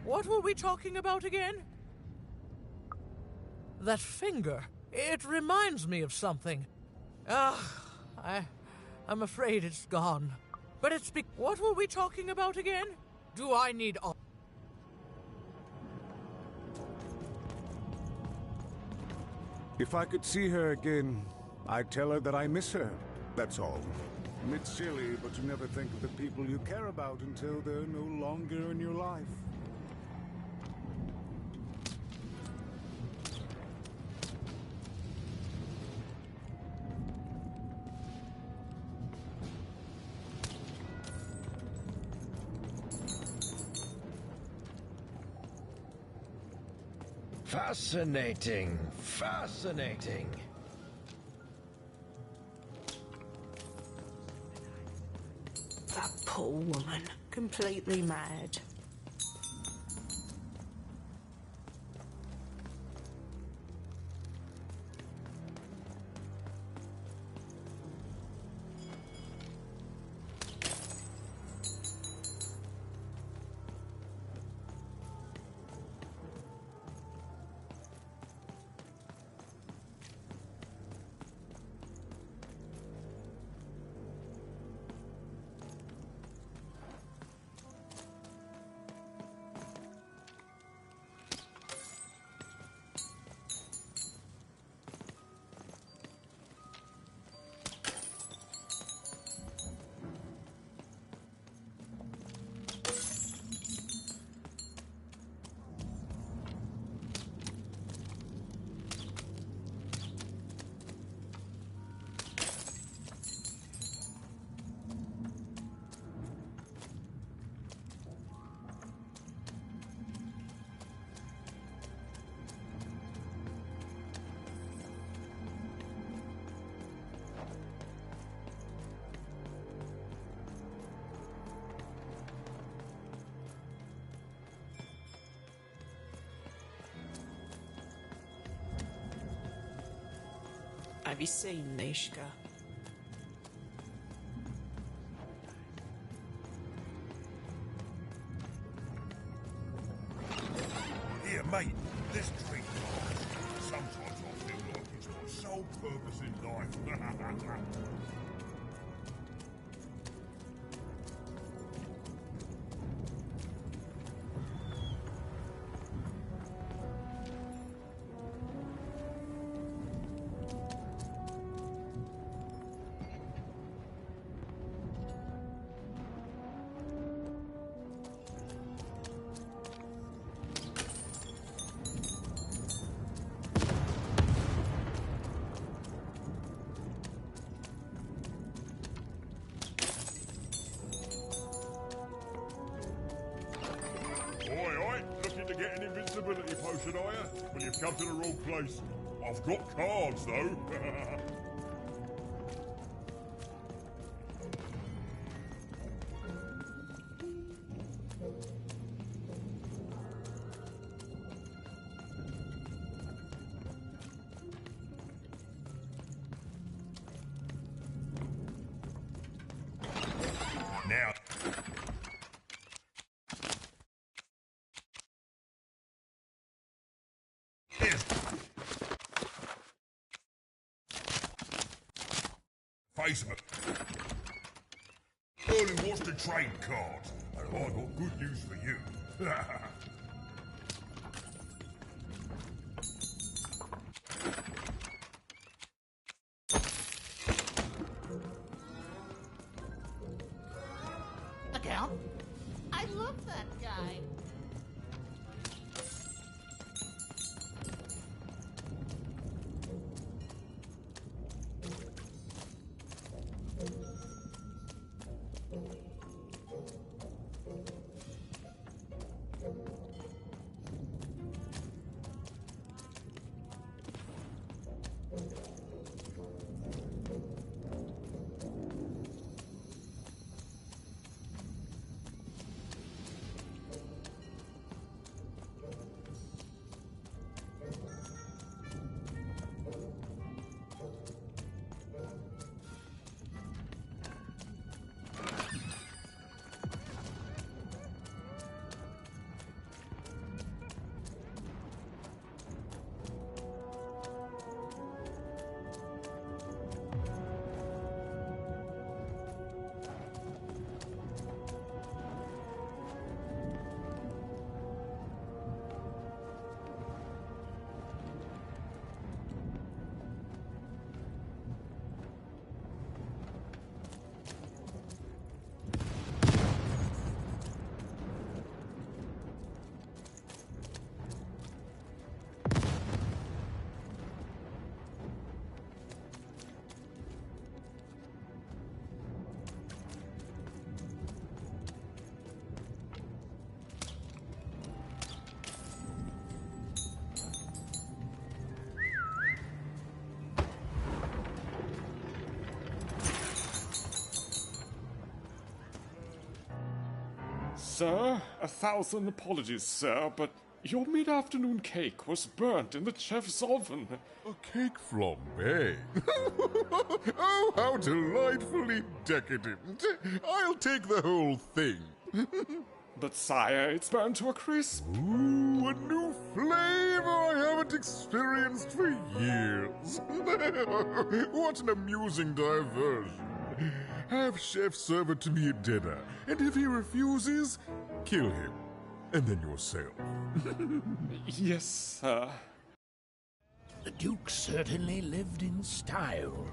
What were we talking about again? That finger. It reminds me of something. I'm afraid it's gone. But it's what were we talking about again? Do I need all... If I could see her again, I'd tell her that I miss her. That's all. It's silly, but you never think of the people you care about until they're no longer in your life. Fascinating. Fascinating. That poor woman. Completely mad. Have you seen Nishka? Here, mate, this treat. Sometimes I feel like it's my sole purpose in life. Invincibility potion, are you? Well, you've come to the wrong place. I've got cards, though. Now... Face it. Only wants to trade cards, and I got good news for you. Look out! I love that guy. Sir, 1,000 apologies, sir, but your mid-afternoon cake was burnt in the chef's oven. A cake flambe? Oh, how delightfully decadent. I'll take the whole thing. But sire, it's burnt to a crisp. Ooh, a new flavor I haven't experienced for years. What an amusing diversion. Have Chef serve it to me at dinner, and if he refuses, kill him. And then yourself. Yes, sir. The Duke certainly lived in style.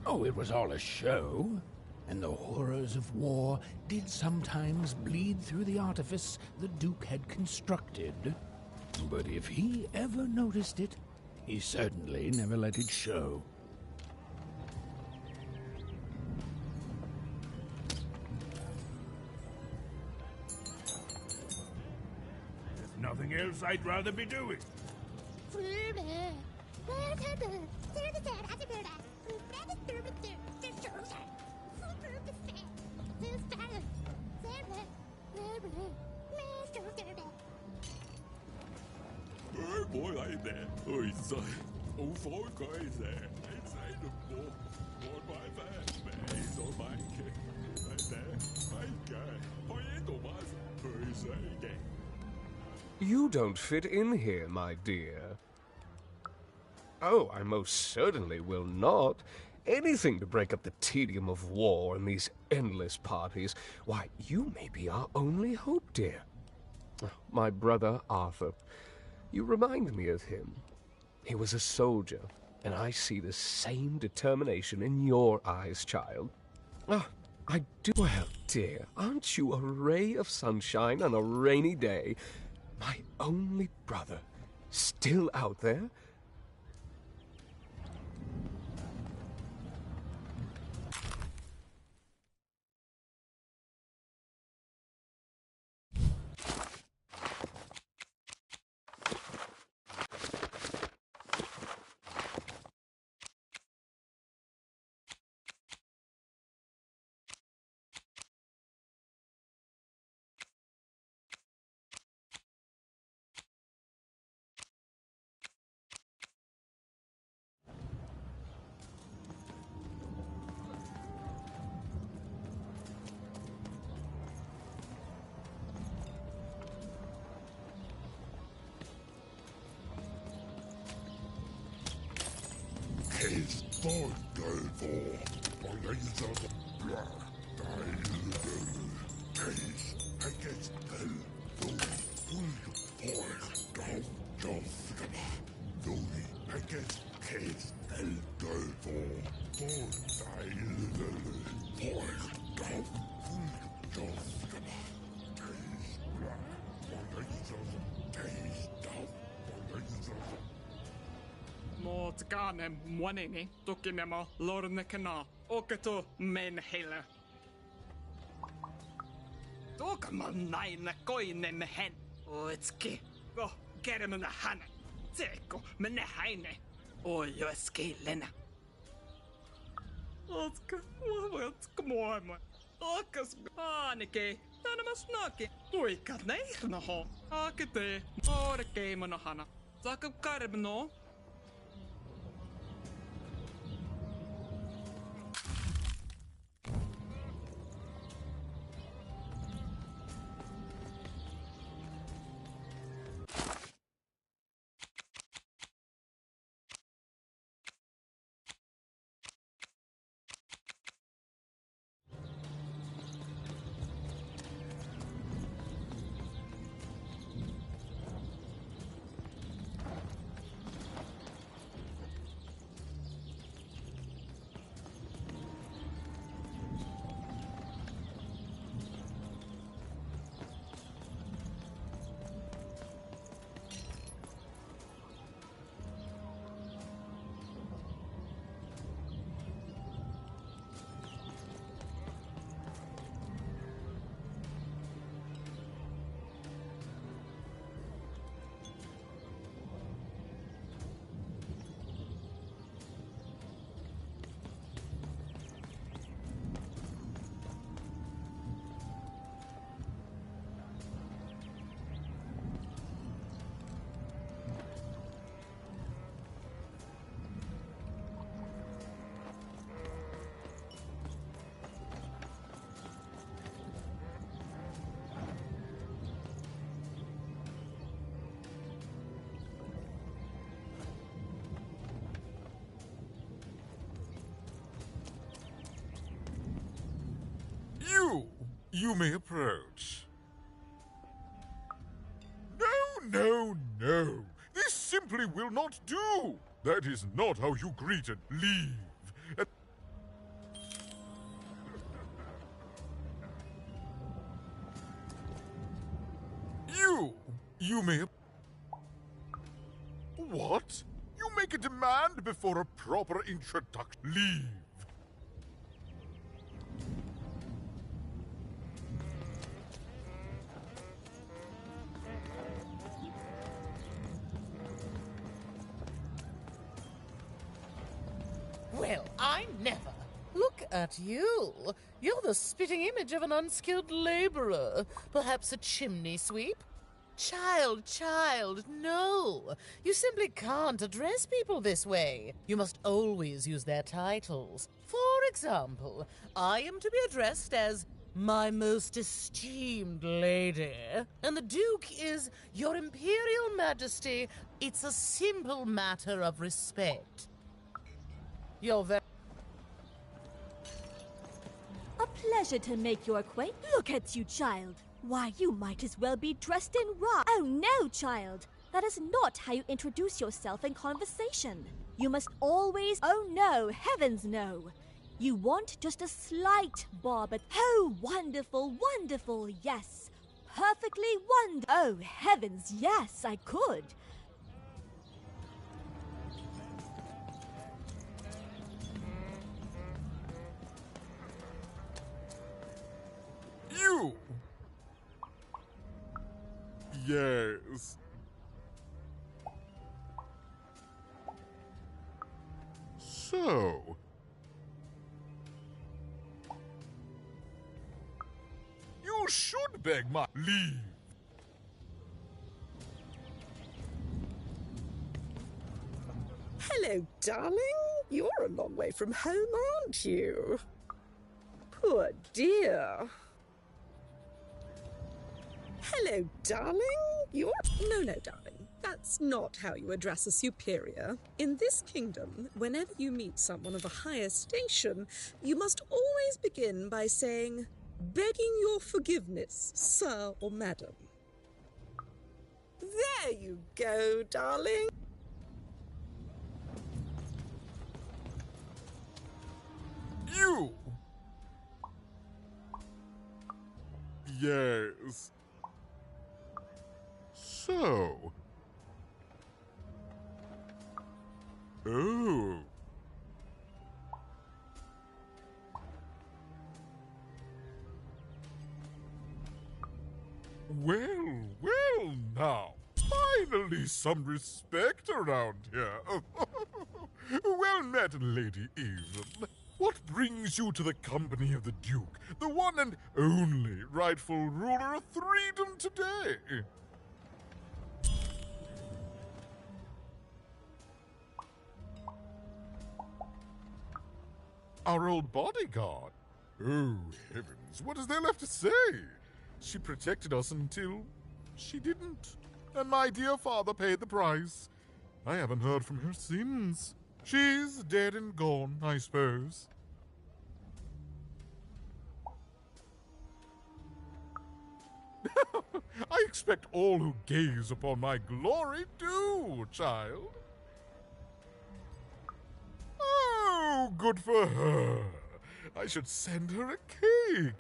Oh, it was all a show. And the horrors of war did sometimes bleed through the artifice the Duke had constructed. But if he ever noticed it, he certainly never let it show. There's nothing else I'd rather be doing. Oh boy, ain't there? Oh, he's oh, four guys there. Inside the You don't fit in here, my dear. Oh, I most certainly will not. Anything to break up the tedium of war and these endless parties. Why, you may be our only hope, dear. My brother Arthur. You remind me of him. He was a soldier, and I see the same determination in your eyes, child. Ah, I do. Well, dear, aren't you a ray of sunshine on a rainy day? My only brother, still out there? His border for laser black case against the against case Motgane mwanini tukinemo lornekana okato menhela. Tukama naina koinen hen. Oetski. Oh, get him in the hand. Teko menehaine. Oyo skilena. Otska, what's more? Okas anike. Tanamas naki. Tuika neirno ho. Akete. Orke monohana. Zakab karbno. You may approach. No. This simply will not do. That is not how you greet and leave. You may... What? You make a demand before a proper introduction. Leave. Well, I never. Look at you. You're the spitting image of an unskilled laborer. Perhaps a chimney sweep? Child, no! You simply can't address people this way. You must always use their titles. For example, I am to be addressed as my most esteemed lady, and the Duke is Your Imperial Majesty. It's a simple matter of respect. You're very... A pleasure to make your acquaintance. Look at you, child. Why, you might as well be dressed in raw. Oh no, child. That is not how you introduce yourself in conversation. You must always... Oh no, heavens no. You want just a slight bob at... Oh, wonderful, wonderful, yes. Perfectly wonderful. Oh, heavens, yes, I could. You! Yes. So... You should beg my leave. Hello, darling. You're a long way from home, aren't you? Poor dear. Hello, darling. You're... No, darling. That's not how you address a superior. In this kingdom, whenever you meet someone of a higher station, you must always begin by saying, begging your forgiveness, sir or madam. There you go, darling. You! Yes. So... Oh... Well now. Finally some respect around here. Well met, Lady Eve. What brings you to the company of the Duke, the one and only rightful ruler of Threedom today? Our old bodyguard. Oh, heavens, what is there left to say? She protected us until she didn't. And my dear father paid the price. I haven't heard from her since. She's dead and gone, I suppose. I expect all who gaze upon my glory do, child. Oh, good for her. I should send her a cake.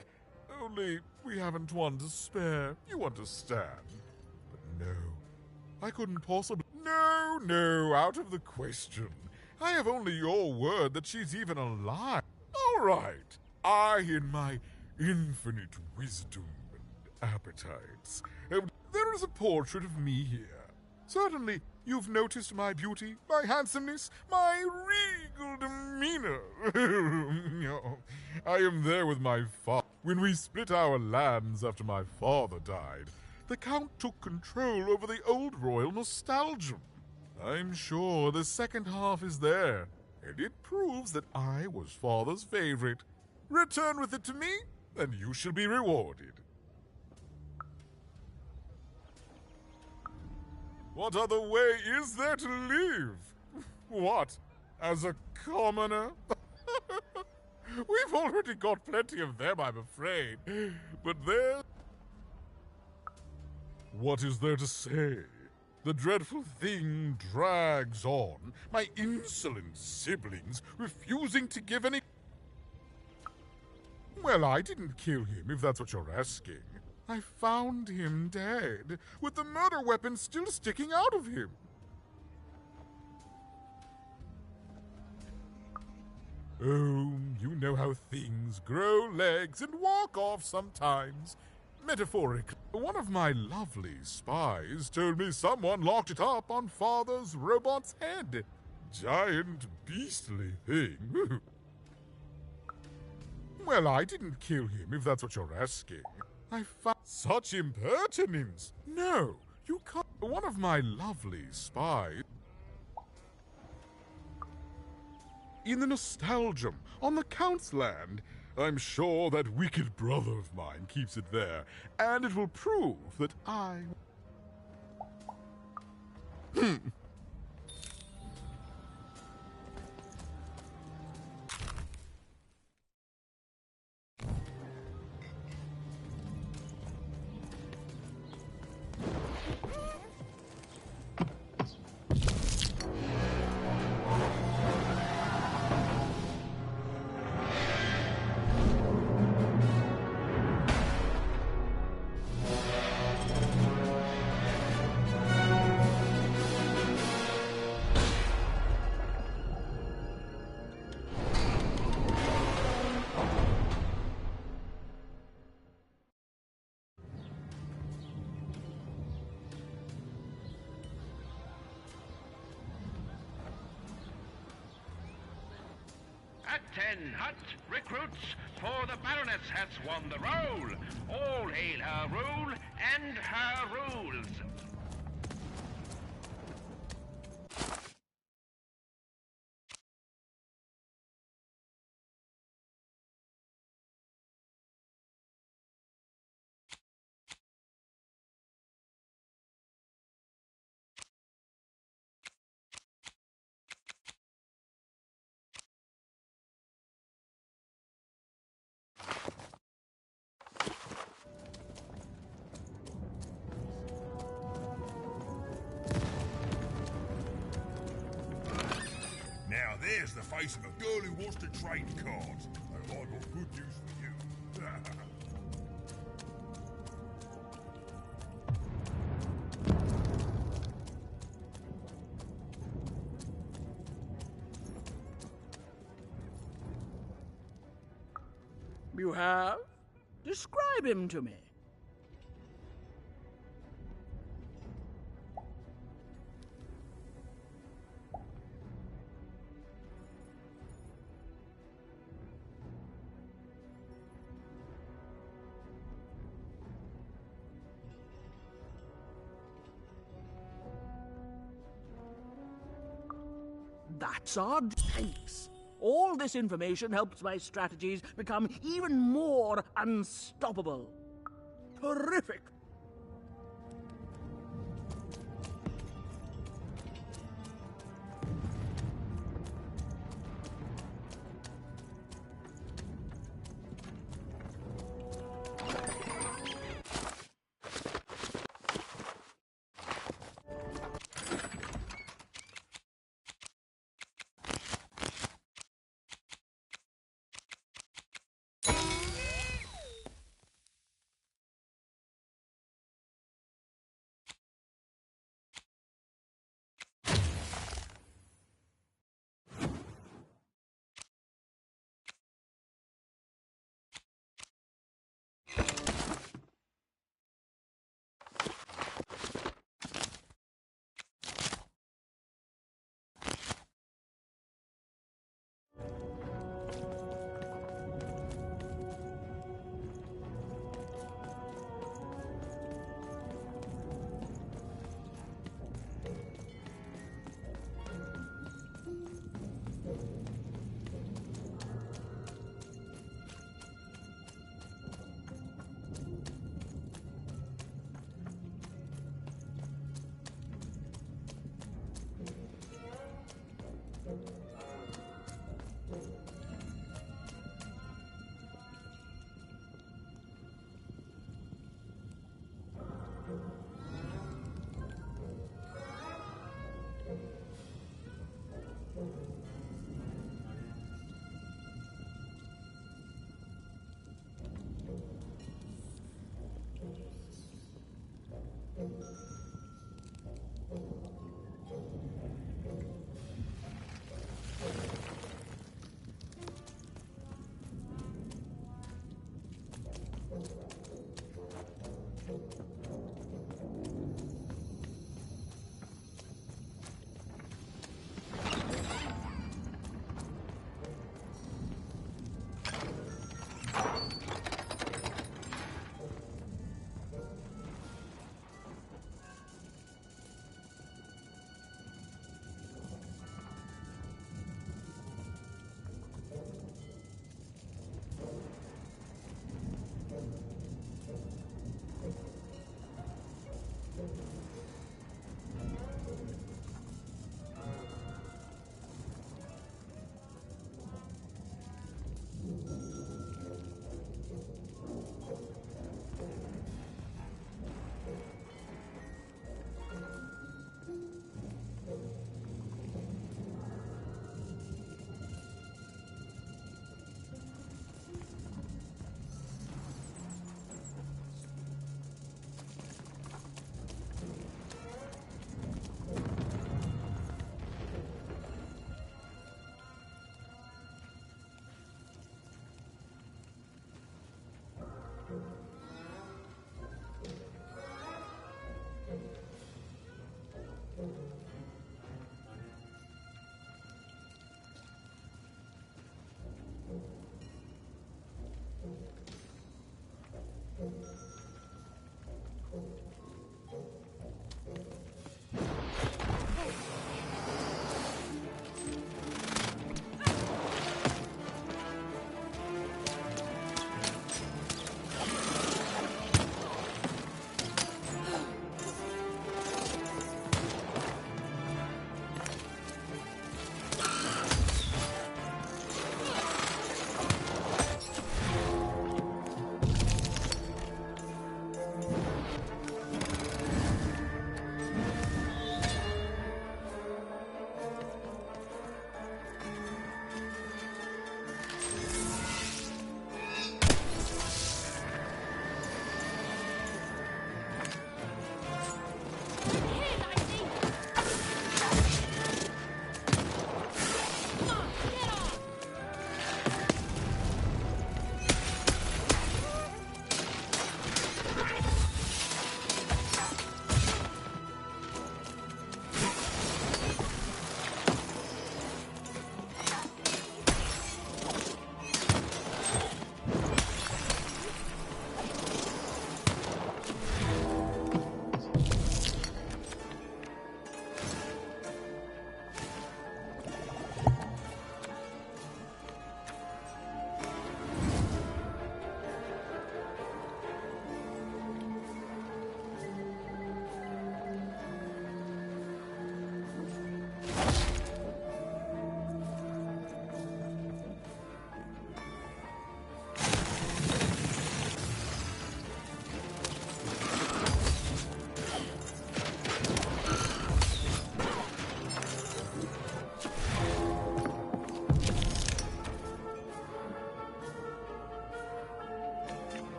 Only we haven't one to spare, you understand. But no, I couldn't possibly... No, out of the question. I have only your word that she's even alive. All right, I, in my infinite wisdom and appetites, there is a portrait of me here. Certainly, you've noticed my beauty, my handsomeness, my regal demeanor. I am there with my father. When we split our lands after my father died, the Count took control over the old royal nostalgia. I'm sure the second half is there, and it proves that I was father's favorite. Return with it to me, and you shall be rewarded. What other way is there to live? What, as a commoner? We've already got plenty of them, I'm afraid. But there... What is there to say? The dreadful thing drags on, my insolent siblings refusing to give any... Well, I didn't kill him, if that's what you're asking. I found him dead, with the murder weapon still sticking out of him. Oh, you know how things grow legs and walk off sometimes. Metaphorically, one of my lovely spies told me someone locked it up on Father's robot's head. Giant, beastly thing. Well, I didn't kill him, if that's what you're asking. I found such impertinence. No, You can't. One of my lovely spies. In the Nostalgium, on the Count's land. I'm sure that wicked brother of mine keeps it there, and it will prove that I... At 10 hut, recruits, for the Baroness has won the roll. All hail her rule and her rules. Now there's the face of a girl who wants to trade cards. And I got good news for you. You have? Describe him to me. That's odd. Thanks. All this information helps my strategies become even more unstoppable. Terrific.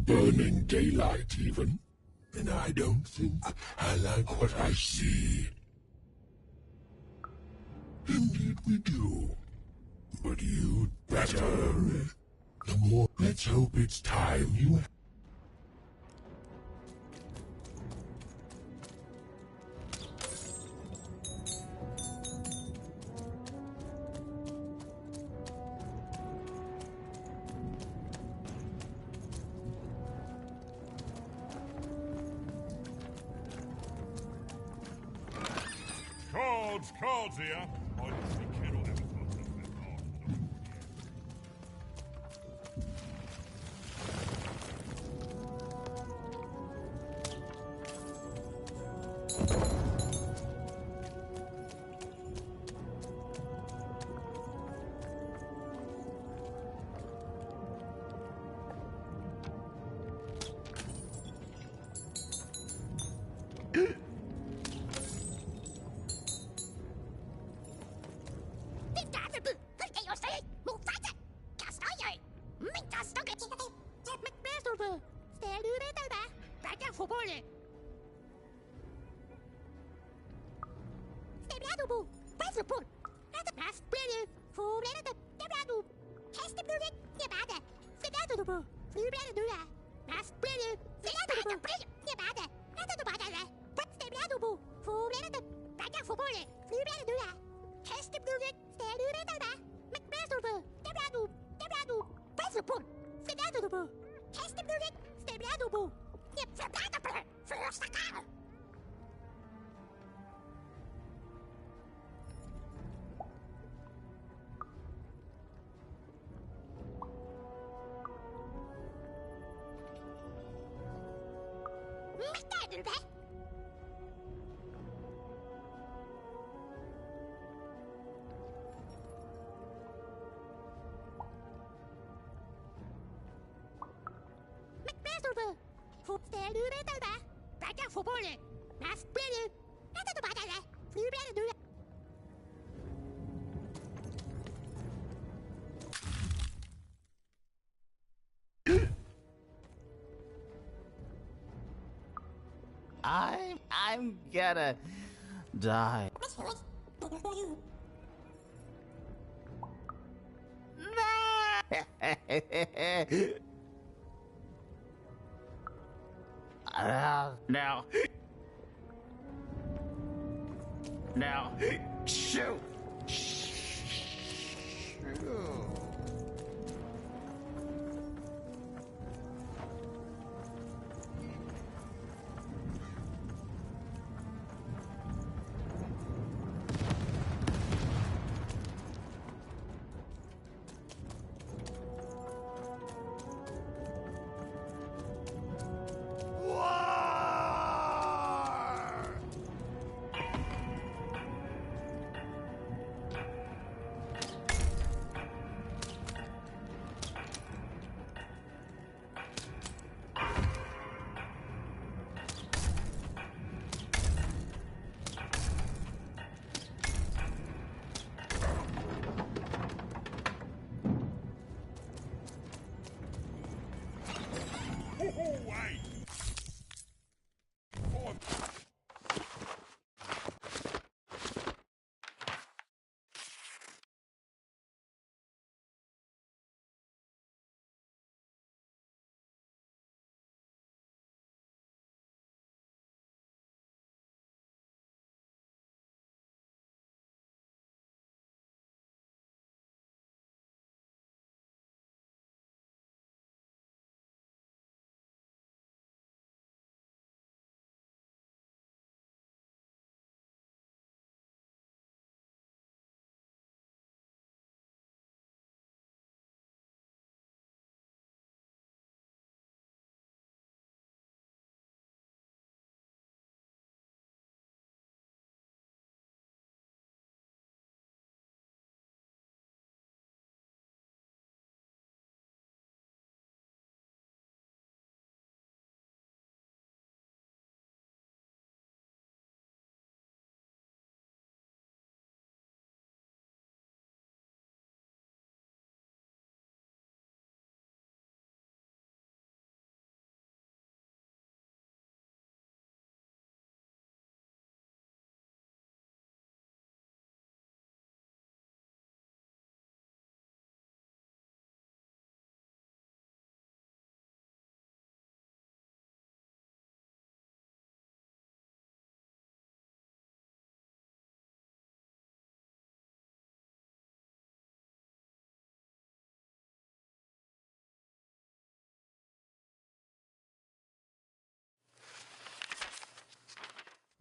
burning daylight, even. And I don't think I like what I see. Indeed we do. But you'd better. The more. Let's hope it's time you. Cards here. I just cannot have a fuss of their cards. I'm gonna die. Now. Now. Shoot.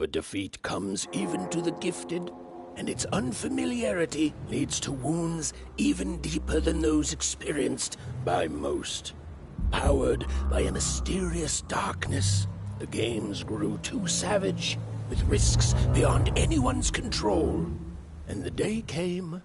But defeat comes even to the gifted, and its unfamiliarity leads to wounds even deeper than those experienced by most. Powered by a mysterious darkness, the games grew too savage, with risks beyond anyone's control. And the day came.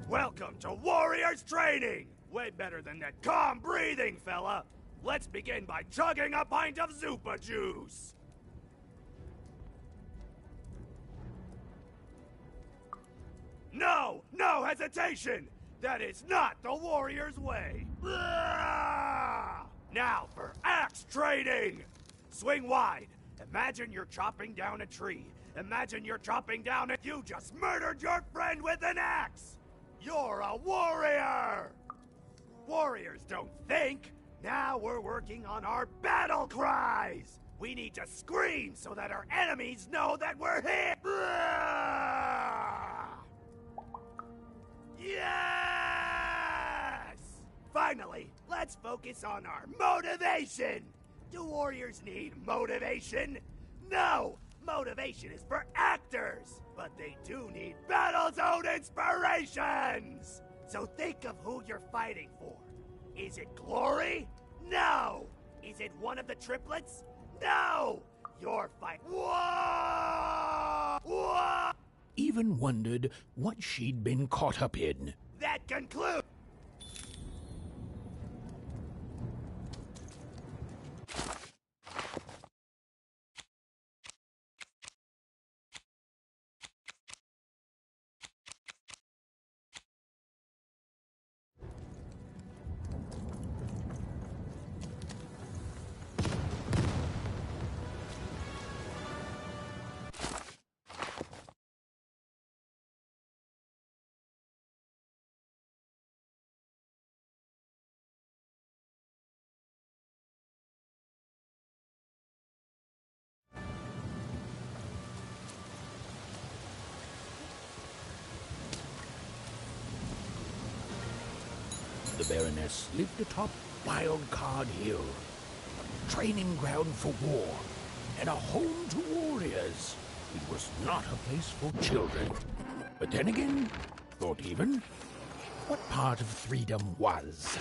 Welcome to Warriors Training! Way better than that calm breathing, fella! Let's begin by chugging a pint of Zupa juice! No! No hesitation! That is not the Warriors' way! Now for axe training! Swing wide. Imagine you're chopping down a tree. Imagine you're chopping down a... You just murdered your friend with an axe! You're a warrior! Warriors don't think! Now we're working on our battle cries! We need to scream so that our enemies know that we're here! Yes! Finally, let's focus on our motivation! Do warriors need motivation? No! Motivation is for actors! But they do need battle zone inspirations! So think of who you're fighting for. Is it glory? No! Is it one of the triplets? No! You're fighting... Whoa! Whoa! Even wondered what she'd been caught up in. That concludes... The Baroness lived atop Wildcard Hill, a training ground for war, and a home to warriors. It was not a place for children. But then again, thought even, what part of Threedom was?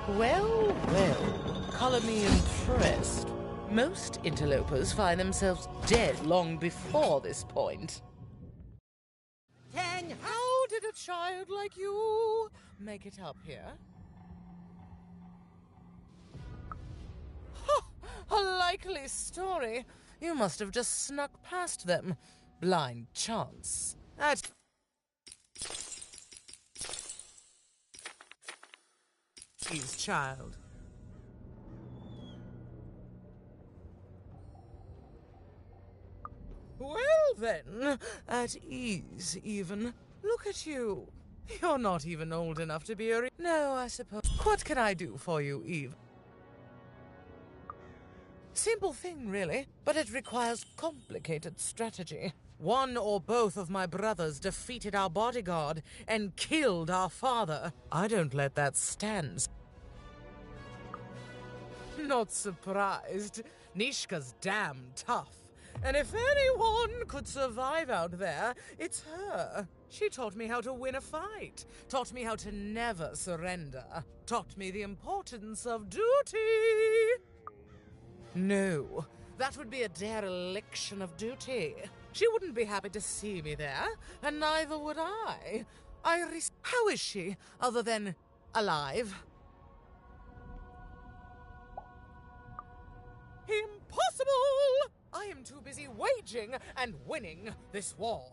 Well, well, colour me impressed. Most interlopers find themselves dead long before this point. How did a child like you make it up here? A likely story. You must have just snuck past them. Blind chance. Please, child. Well then, at ease even. Look at you. You're not even old enough to be a No, I suppose. What can I do for you, Eve? Simple thing, really, but it requires complicated strategy. One or both of my brothers defeated our bodyguard and killed our father. I don't let that stand. Not surprised. Nishka's damn tough. And if anyone could survive out there, it's her. She taught me how to win a fight, taught me how to never surrender, taught me the importance of duty. No, that would be a dereliction of duty. She wouldn't be happy to see me there, and neither would I. How is she, other than alive? Impossible! I am too busy waging and winning this war.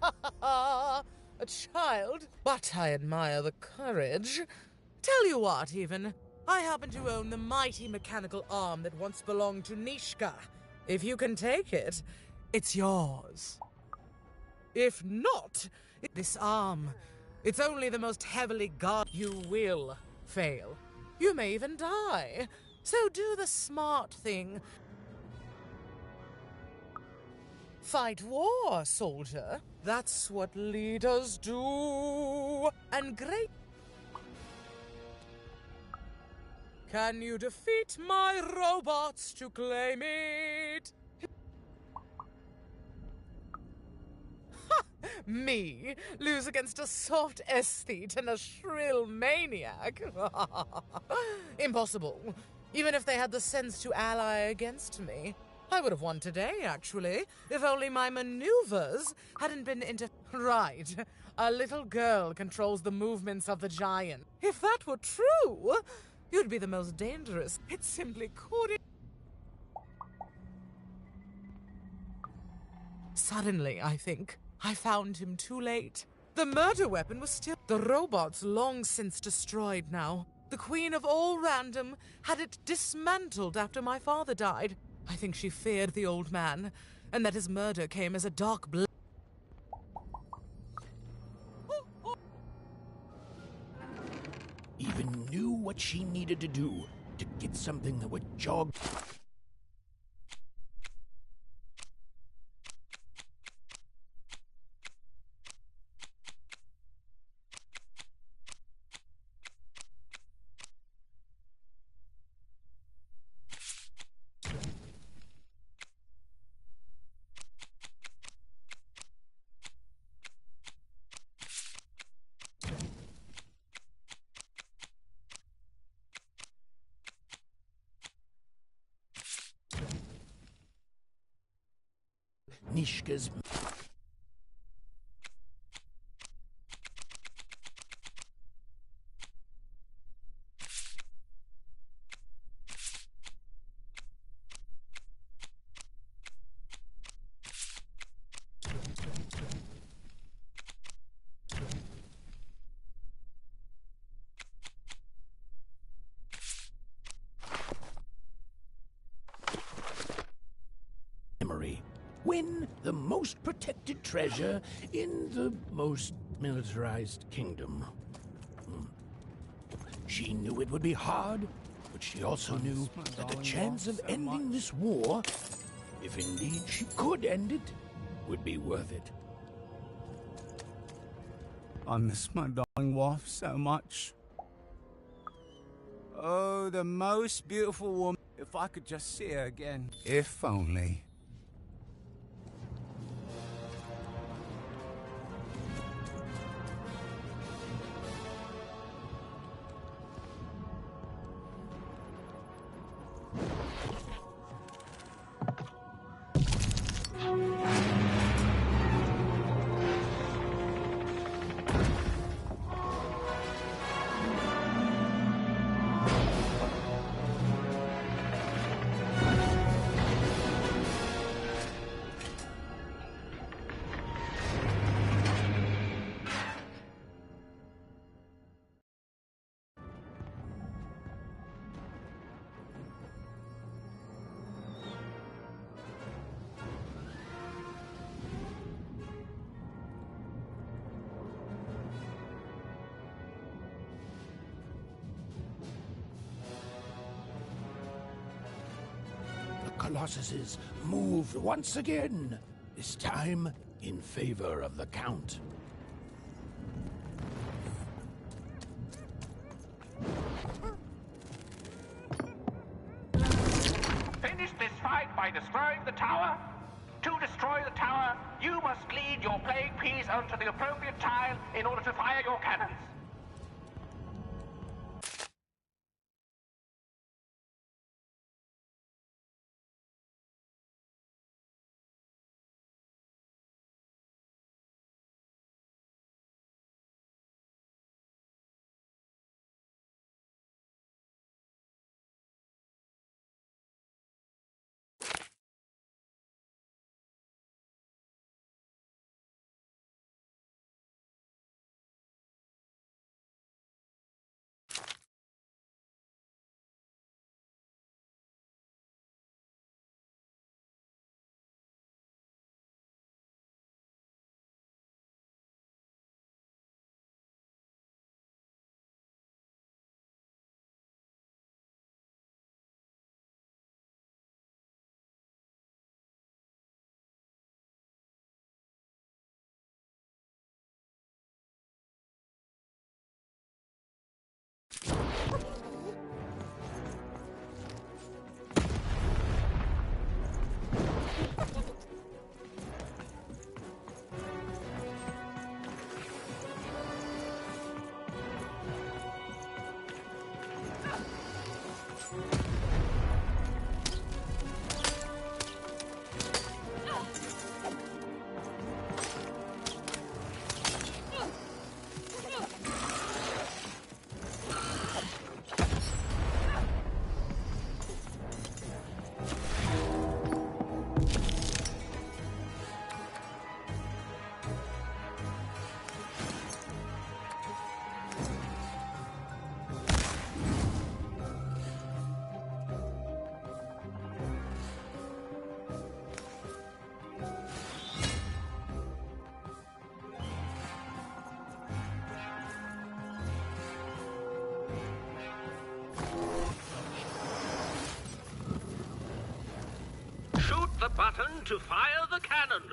A child, but I admire the courage. Tell you what, even. I happen to own the mighty mechanical arm that once belonged to Nishka. If you can take it, it's yours. If not, this arm, it's only the most heavily guarded. You will fail. You may even die. So do the smart thing. Fight war, soldier. That's what leaders do. And great. Can you defeat my robots to claim it? Ha! Me lose against a soft aesthete and a shrill maniac? Impossible. Even if they had the sense to ally against me. I would have won today, actually, if only my maneuvers hadn't been Right. A little girl controls the movements of the giant. If that were true, you'd be the most dangerous. It simply couldn't. Suddenly, I think, I found him too late. The murder weapon was still... The robot's long since destroyed now. The queen of all random had it dismantled after my father died. I think she feared the old man, and that his murder came as a dark blow. Even knew what she needed to do to get something that would jog. Nishka's. Memory. Win the most protected treasure in the most militarized kingdom. She knew it would be hard, but she also knew that the chance of ending this war, if indeed she could end it, would be worth it. I miss my darling wife so much. Oh, the most beautiful woman. If I could just see her again. If only. colossuses moved once again, this time in favor of the Count. Finish this fight by destroying the tower. To destroy the tower, you must lead your playing piece onto the appropriate tile in order to fire your cannons. Shoot the button to fire the cannon.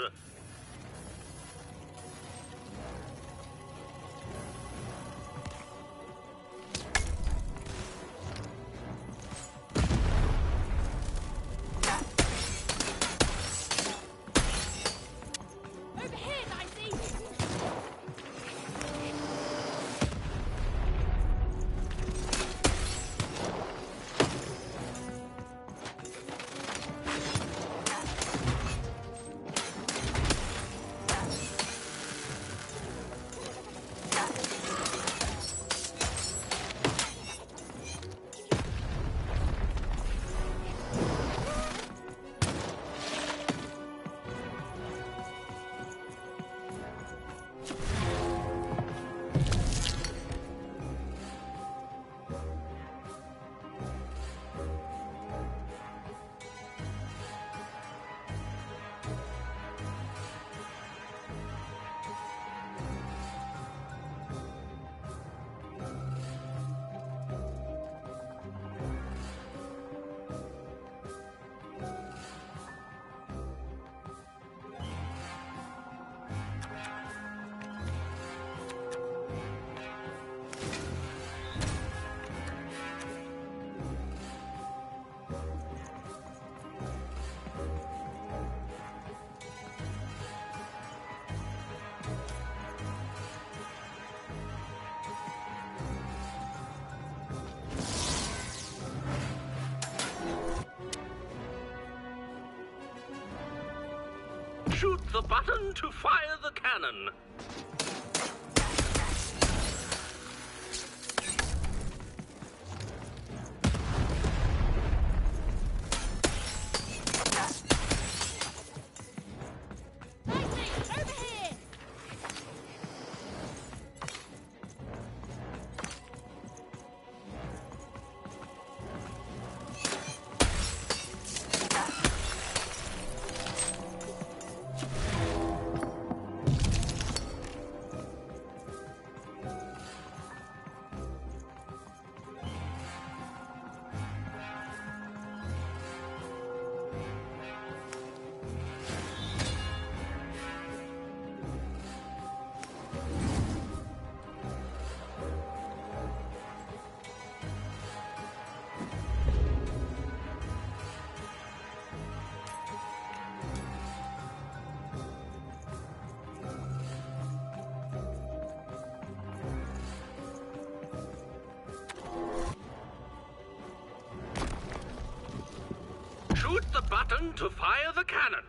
Shoot the button to fire the cannon. Shoot the button to fire the cannon.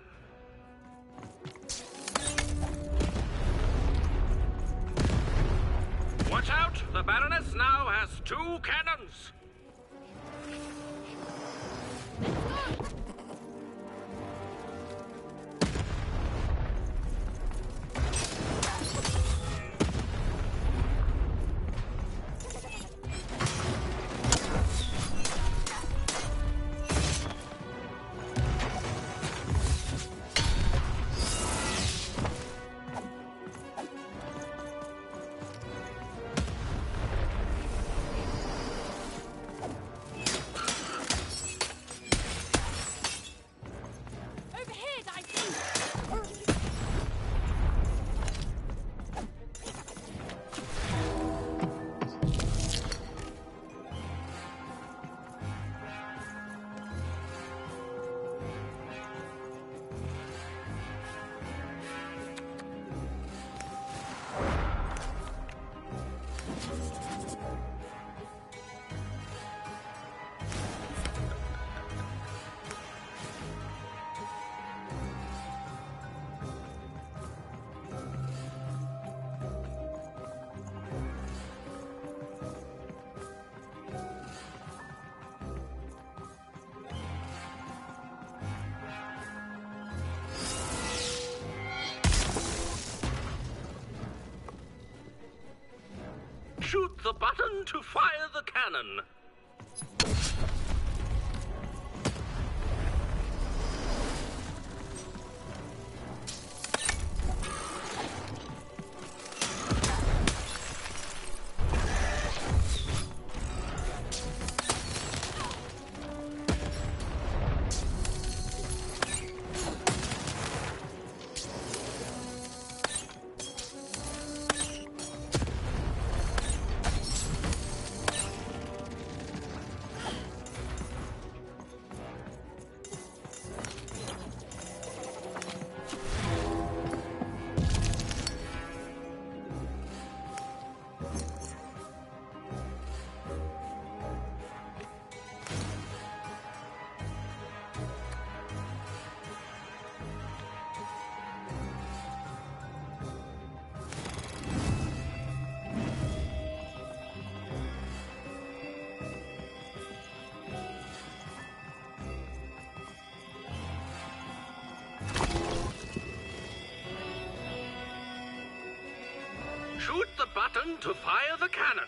Watch out! The Baroness now has 2 cannons! Shoot the button to fire the cannon. Shoot the button to fire the cannon.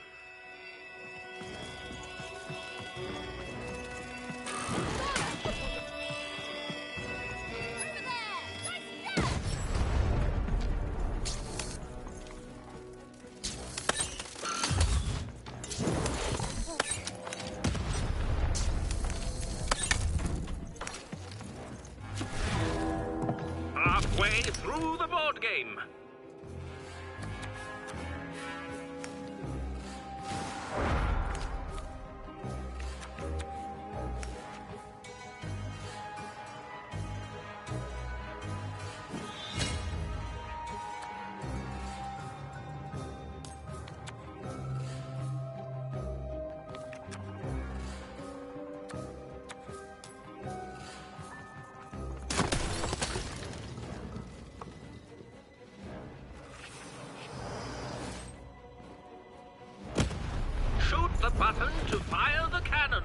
Halfway through the board game. Shoot the button to fire the cannon.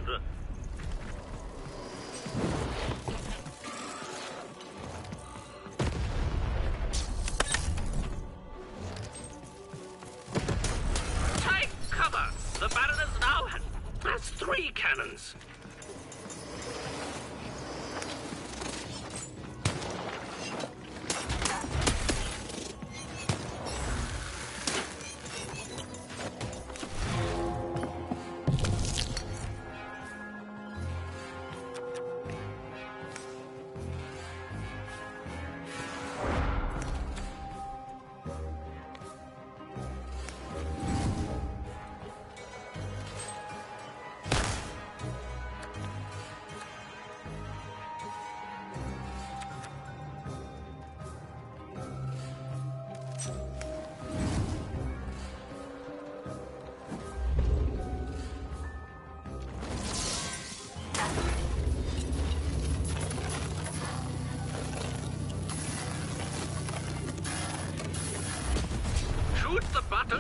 Take cover! The Baroness now has 3 cannons.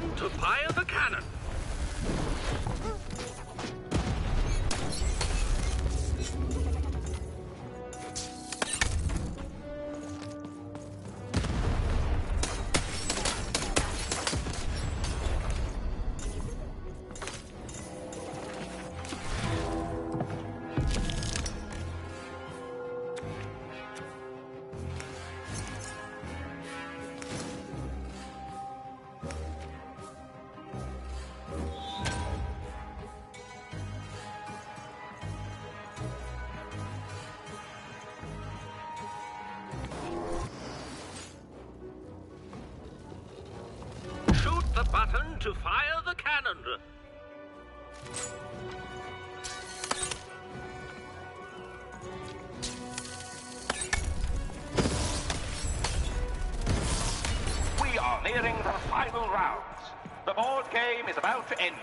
button to fire the cannon. Shoot the button to fire the cannon. We are nearing the final rounds. The board game is about to end.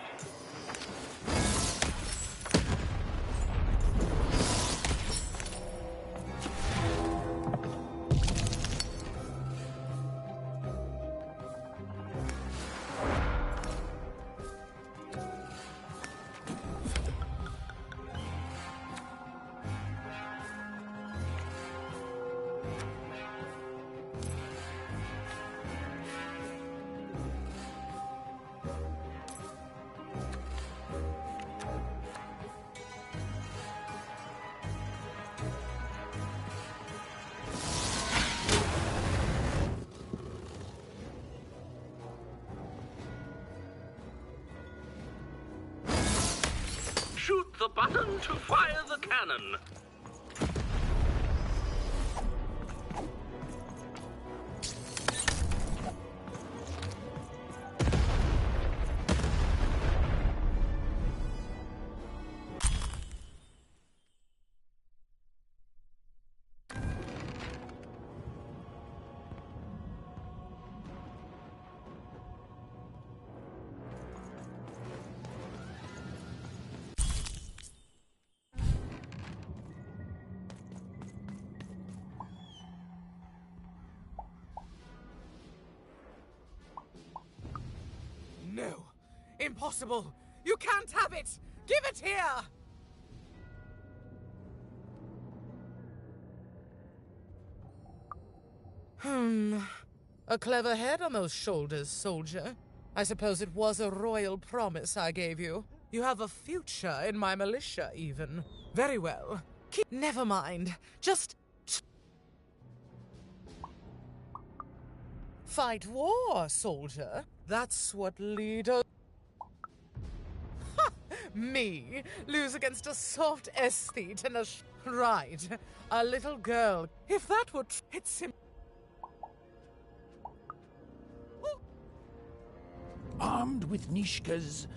Shoot the button to fire the cannon. No. Impossible. You can't have it. Give it here. A clever head on those shoulders, soldier. I suppose it was a royal promise I gave you. You have a future in my militia, even. Very well. Never mind. Just fight war, soldier. That's what leaders... Ha! Me? Lose against a soft aesthete and a... Right. A little girl. If that would... It's him... Armed with Nishka's...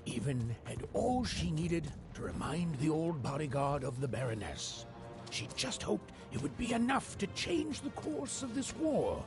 even had all she needed to remind the old bodyguard of the Baroness. She just hoped it would be enough to change the course of this war.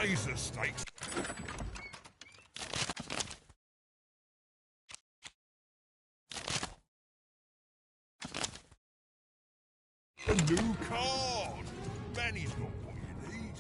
raise the stakes. A new card! Manny's got what you need.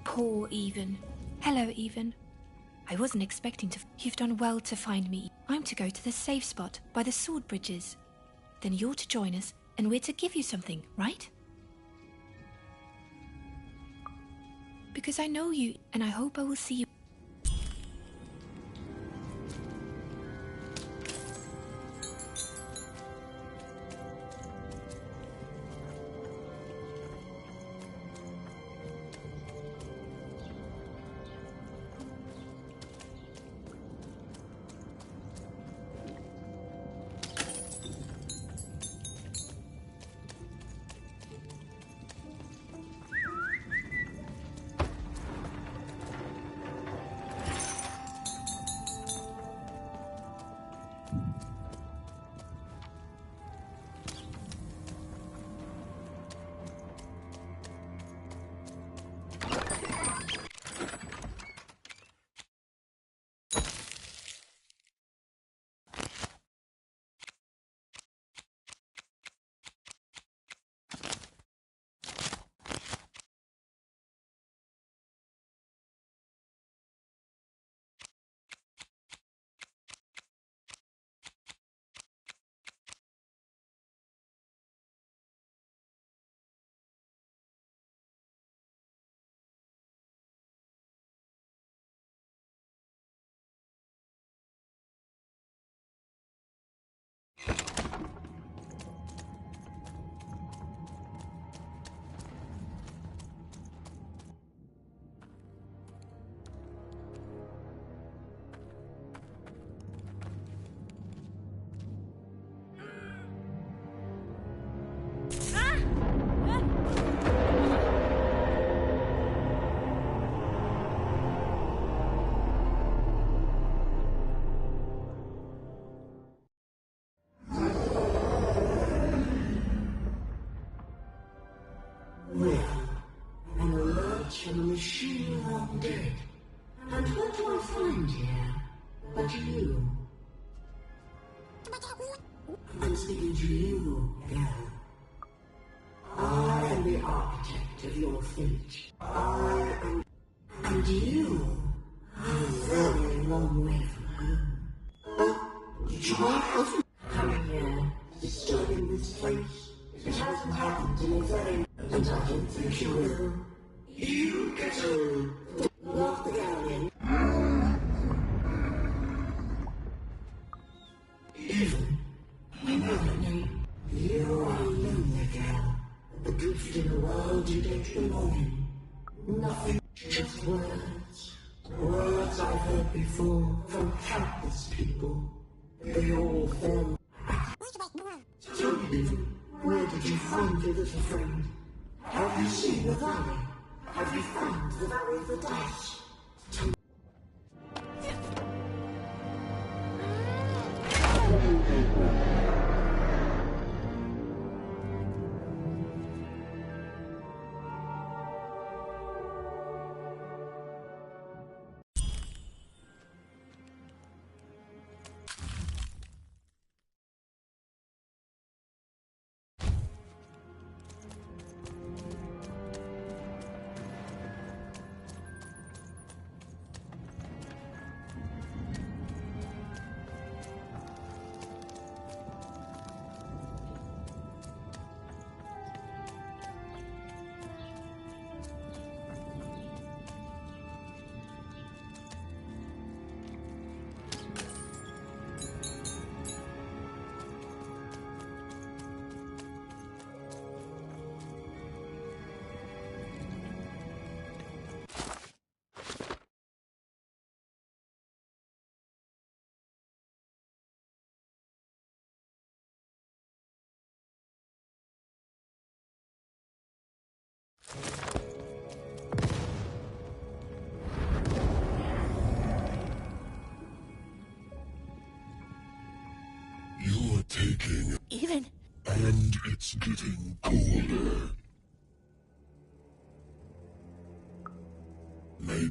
Poor Even. Hello, Even. I wasn't expecting to. You've done well to find me. I'm to go to the safe spot by the sword bridges. Then you're to join us, and we're to give you something, right? Because I know you, and I hope I will see you. From a machine long dead. And what do I find here but you? I'm speaking to you, girl. I am the architect of your fate. I am... And you are a very long way from home. But child, coming here, disturbing this place, it hasn't happened to me very... And I don't think you will. You get home. Lock the gallery. Even remember, you are lonely, girl. Adrift in a world you don't belong in. Nothing, just words. Words I've heard before from countless people. They all fell. Tell me, Even, where did you find your little friend? Have you seen the valley? Have you found the Valley of the Dice?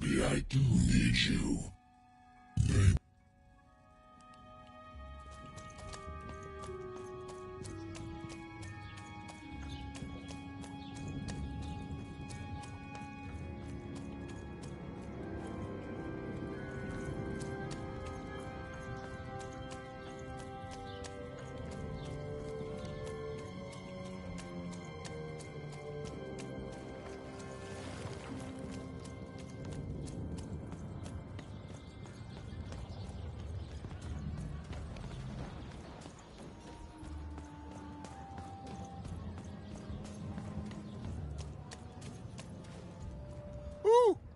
Maybe I do need you.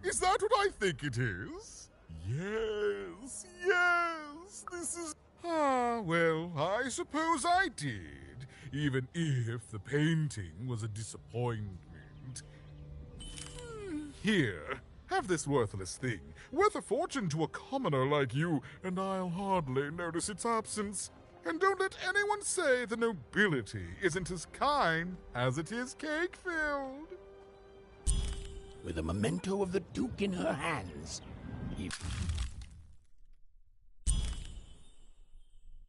Is that what I think it is? Yes, yes, this is... well, I suppose I did, even if the painting was a disappointment. Here, have this worthless thing, worth a fortune to a commoner like you, and I'll hardly notice its absence. And don't let anyone say the nobility isn't as kind as it is cake-filled. With a memento of the Duke in her hands,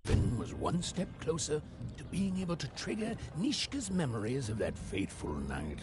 Finn was one step closer to being able to trigger Nishka's memories of that fateful night.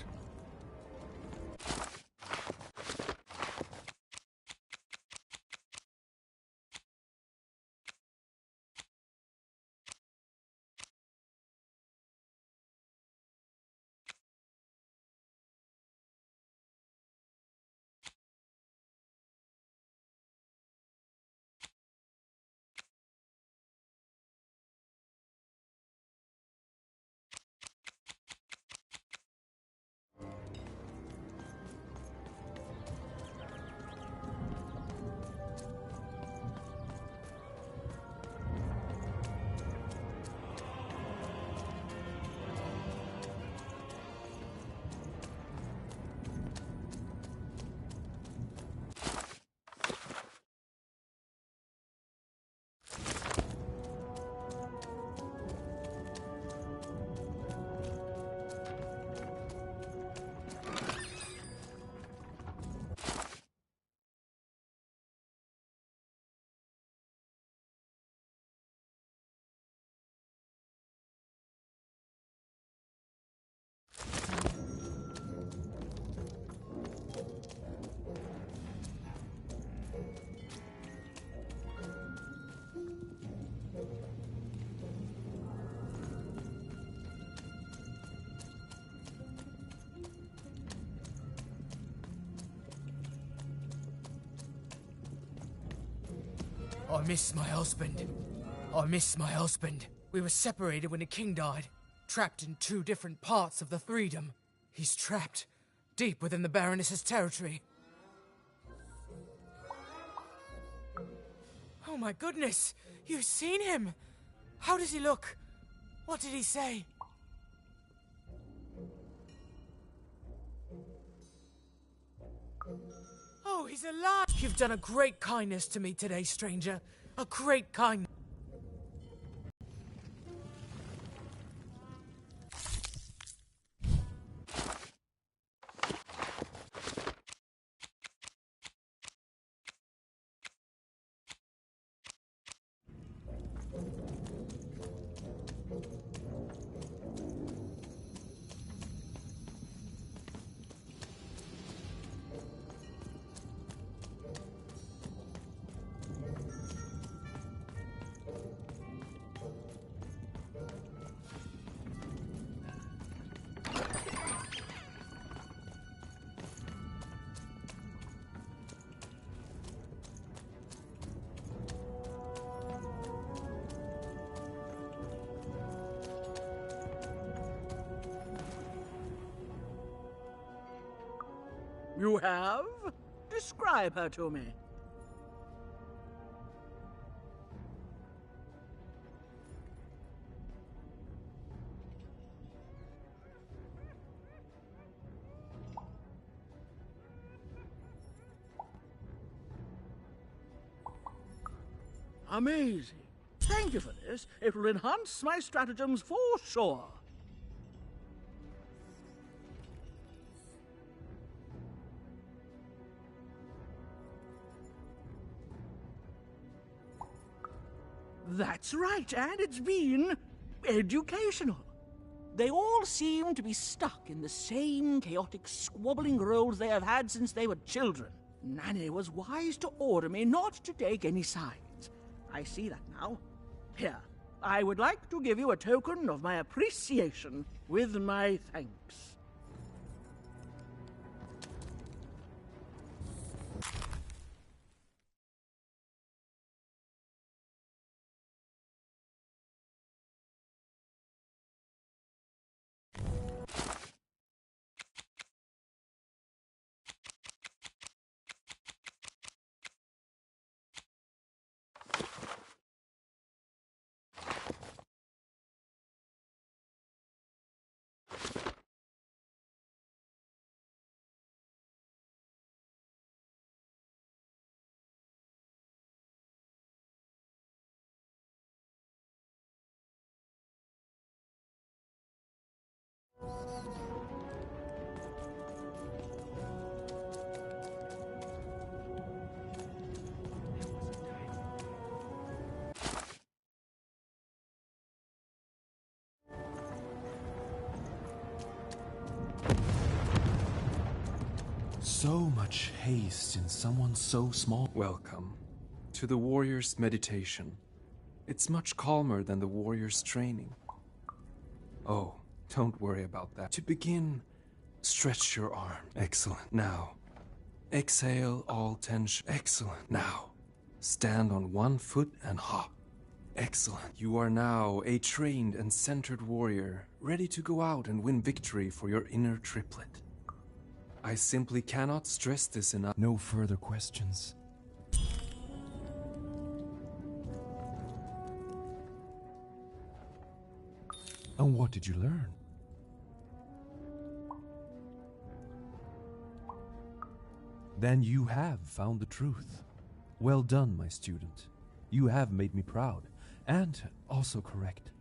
I miss my husband. I miss my husband. We were separated when the king died, trapped in two different parts of the Threedom. He's trapped, deep within the Baroness's territory. Oh my goodness! You've seen him! How does he look? What did he say? Oh, he's alive! You've done a great kindness to me today, stranger. A great kindness. You have? Describe her to me. Amazing. Thank you for this. It will enhance my stratagems for sure. That's right, and it's been educational. They all seem to be stuck in the same chaotic, squabbling roles they have had since they were children. Nanny was wise to order me not to take any sides. I see that now. Here, I would like to give you a token of my appreciation with my thanks. So much haste in someone so small. Welcome to the warrior's meditation. It's much calmer than the warrior's training. Oh, don't worry about that. To begin, stretch your arm. Excellent. Now, exhale all tension. Excellent. Now, stand on one foot and hop. Excellent. You are now a trained and centered warrior, ready to go out and win victory for your inner triplet. I simply cannot stress this enough. No further questions. And what did you learn? Then you have found the truth. Well done, my student. You have made me proud, and also correct.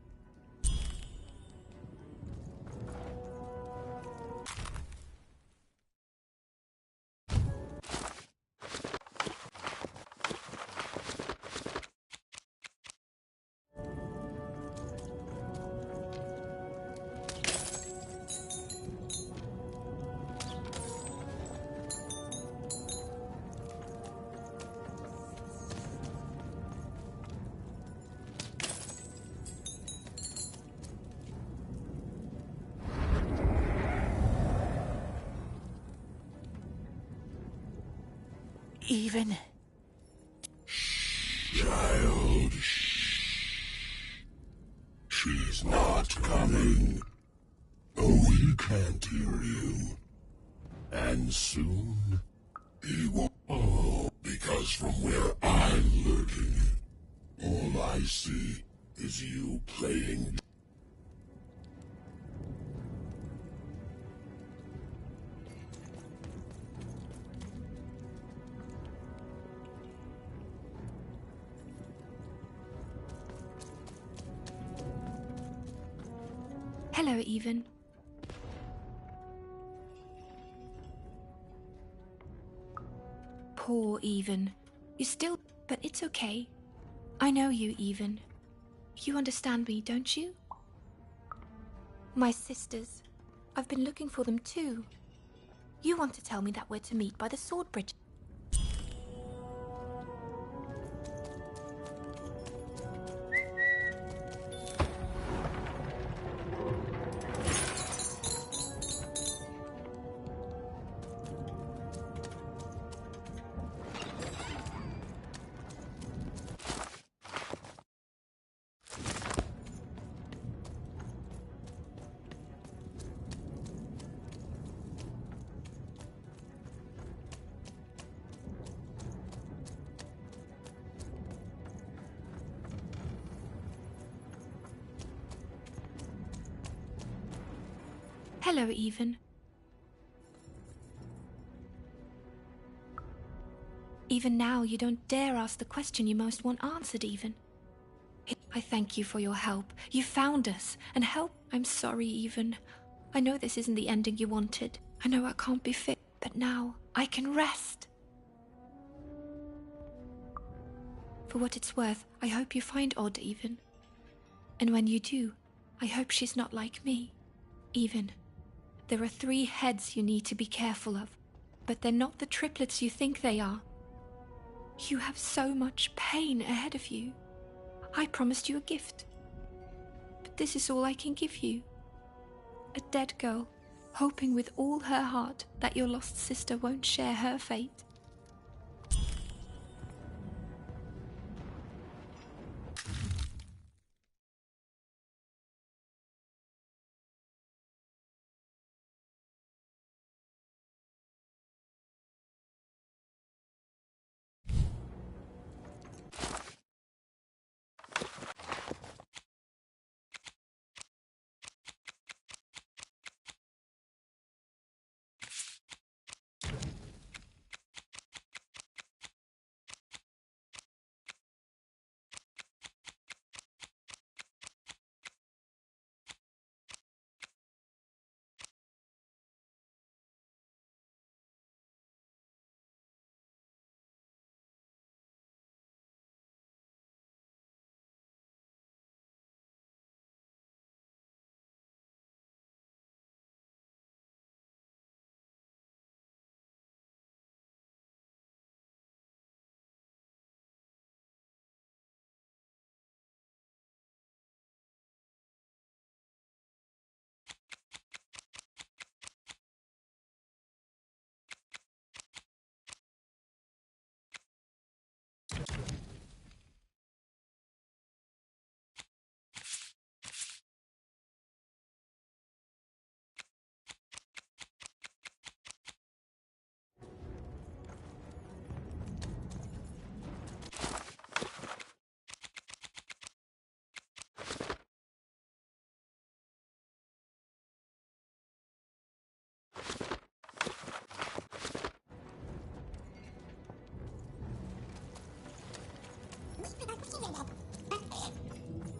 Even. Child, she's not coming. Oh, he can't hear you. And soon, he won't. Oh, because from where I'm lurking, all I see is you playing. Hello, Even. Poor Even. You still... But it's okay. I know you, Even. You understand me, don't you? My sisters. I've been looking for them too. You want to tell me that we're to meet by the sword bridge. Hello, Even. Even now, you don't dare ask the question you most want answered, Even. I thank you for your help. You found us, and help. I'm sorry, Even. I know this isn't the ending you wanted. I know I can't be fit, but now I can rest. For what it's worth, I hope you find Odd even. And when you do, I hope she's not like me. Even. There are 3 heads you need to be careful of, but they're not the triplets you think they are. You have so much pain ahead of you. I promised you a gift. But this is all I can give you. A dead girl, hoping with all her heart that your lost sister won't share her fate.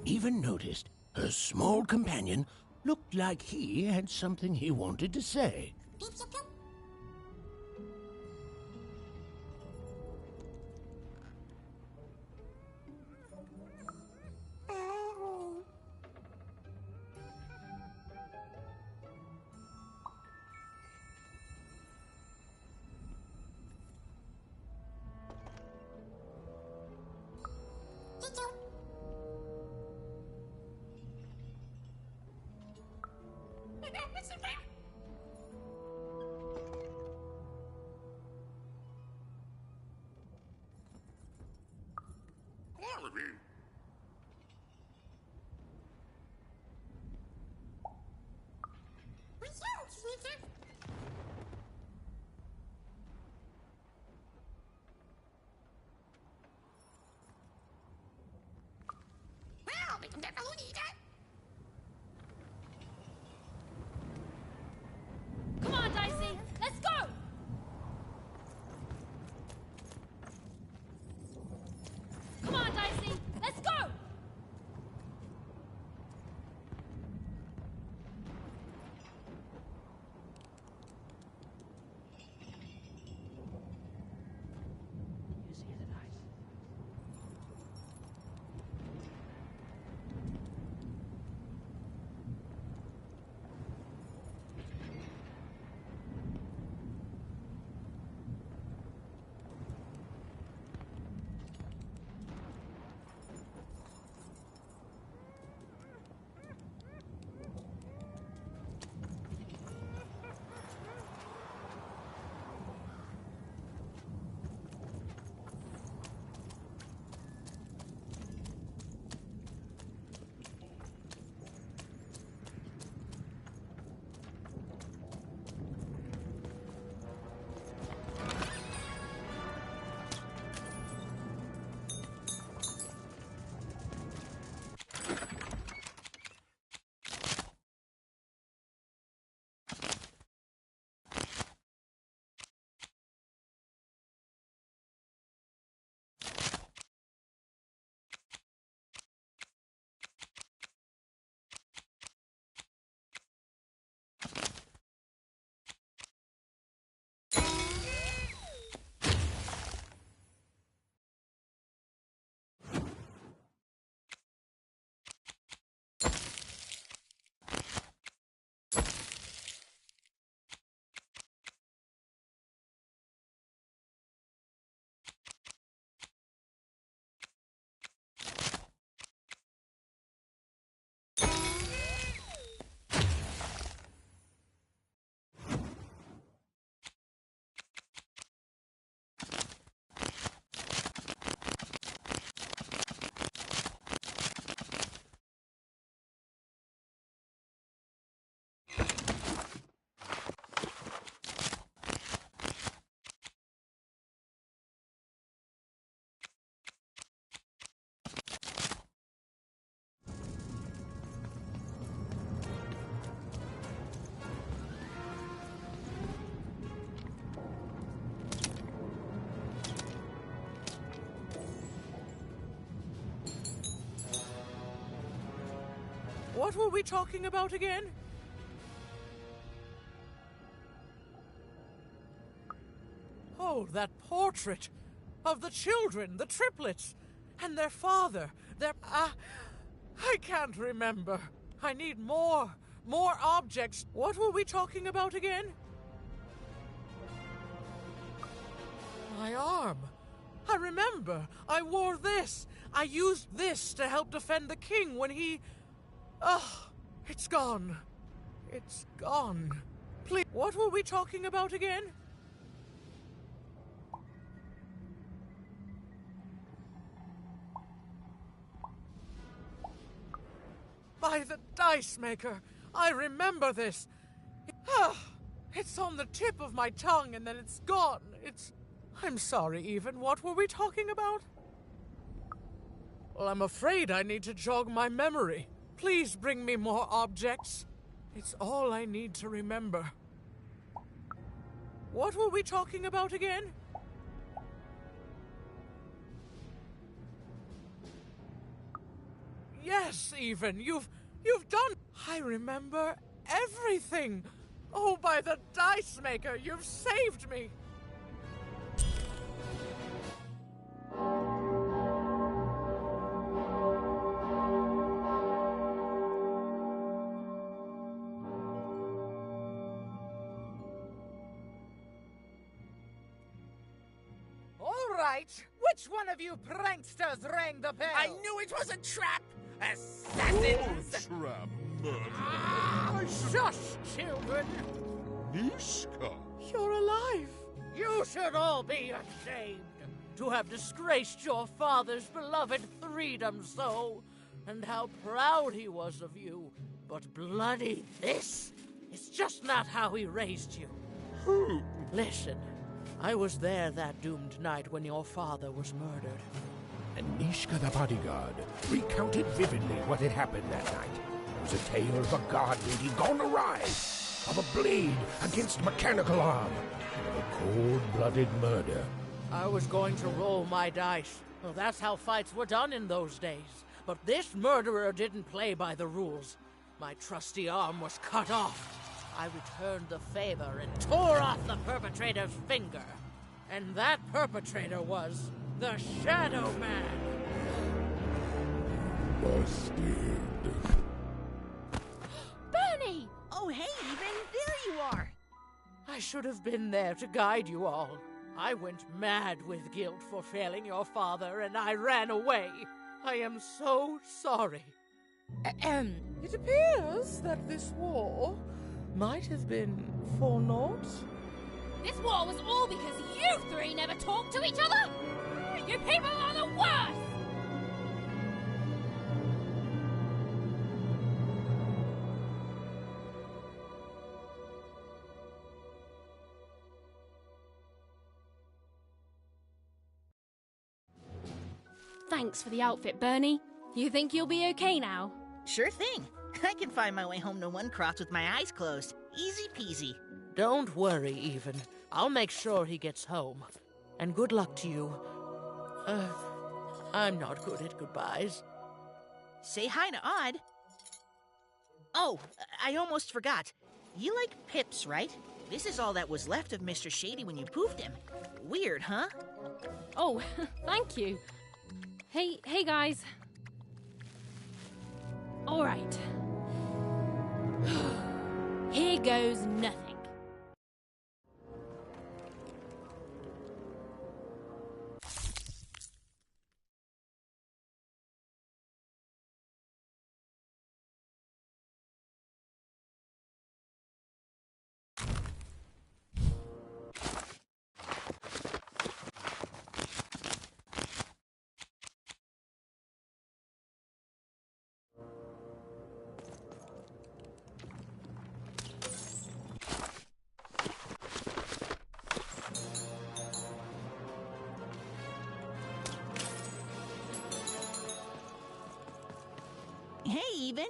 Even noticed her small companion looked like he had something he wanted to say. Come on, Dicey! Let's go! Come on, Dicey! Let's go! What were we talking about again? Oh, that portrait of the children, the triplets, and their father. I can't remember. I need more objects. What were we talking about again? My arm. I remember. I wore this. I used this to help defend the king when he... it's gone. It's gone. Please, what were we talking about again? By the dice maker! I remember this! It's on the tip of my tongue and then it's gone. I'm sorry, Even. What were we talking about? Well, I'm afraid I need to jog my memory. Please bring me more objects. It's all I need to remember. What were we talking about again? Yes, Even. You've done... I remember everything. Oh, by the dice maker, you've saved me. All right. Which one of you pranksters rang the bell? I knew it was a trap! Assassins! Trap, murder. Shush, children! Nishka? You're alive! You should all be ashamed to have disgraced your father's beloved Threedom so, and how proud he was of you. But bloody this is just not how he raised you. Who? Listen, I was there that doomed night when your father was murdered. And Nishka the bodyguard recounted vividly what had happened that night. It was a tale of a guard meeting gone awry, of a blade against mechanical arm, and of a cold-blooded murder. I was going to roll my dice. Well, that's how fights were done in those days. But this murderer didn't play by the rules. My trusty arm was cut off. I returned the favor and tore off the perpetrator's finger. And that perpetrator was the Shadow Man. Busted. Bernie! Oh, hey, Even, there you are. I should have been there to guide you all. I went mad with guilt for failing your father, and I ran away. I am so sorry. It appears that this war might have been for naught. This war was all because you three never talked to each other? You people are the worst! Thanks for the outfit, Bernie. You think you'll be okay now? Sure thing. I can find my way home to Onecroft with my eyes closed. Easy peasy. Don't worry, Even. I'll make sure he gets home. And good luck to you. I'm not good at goodbyes. Say hi to Odd. Oh, I almost forgot. You like pips, right? This is all that was left of Mr. Shady when you poofed him. Weird, huh? Oh, thank you. Hey guys. All right. Here goes nothing. Hey, Even.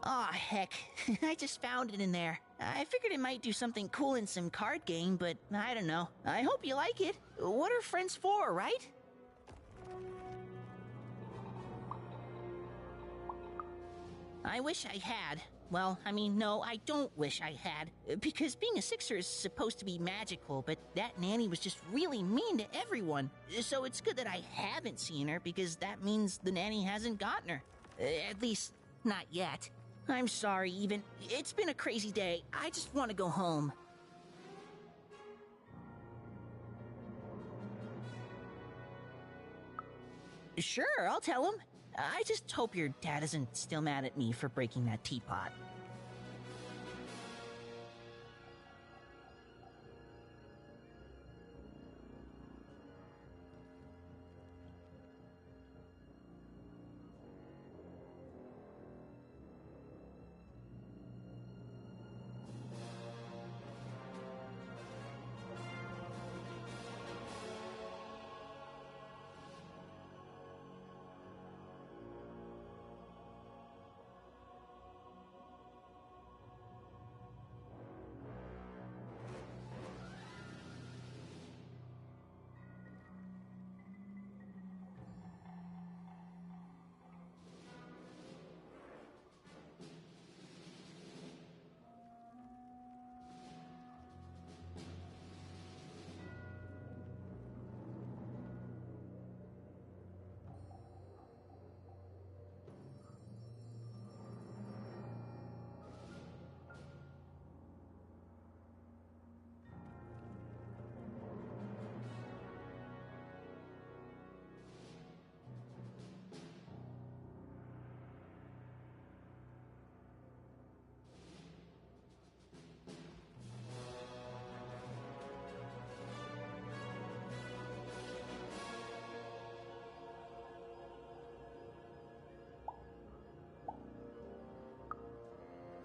Aw, heck. I just found it in there. I figured it might do something cool in some card game, but I don't know. I hope you like it. What are friends for, right? I wish I had. Well, I mean, no, I don't wish I had. Because being a Sixer is supposed to be magical, but that nanny was just really mean to everyone. So it's good that I haven't seen her, because that means the nanny hasn't gotten her. At least, not yet. I'm sorry, even. It's been a crazy day. I just want to go home. Sure, I'll tell him. I just hope your dad isn't still mad at me for breaking that teapot.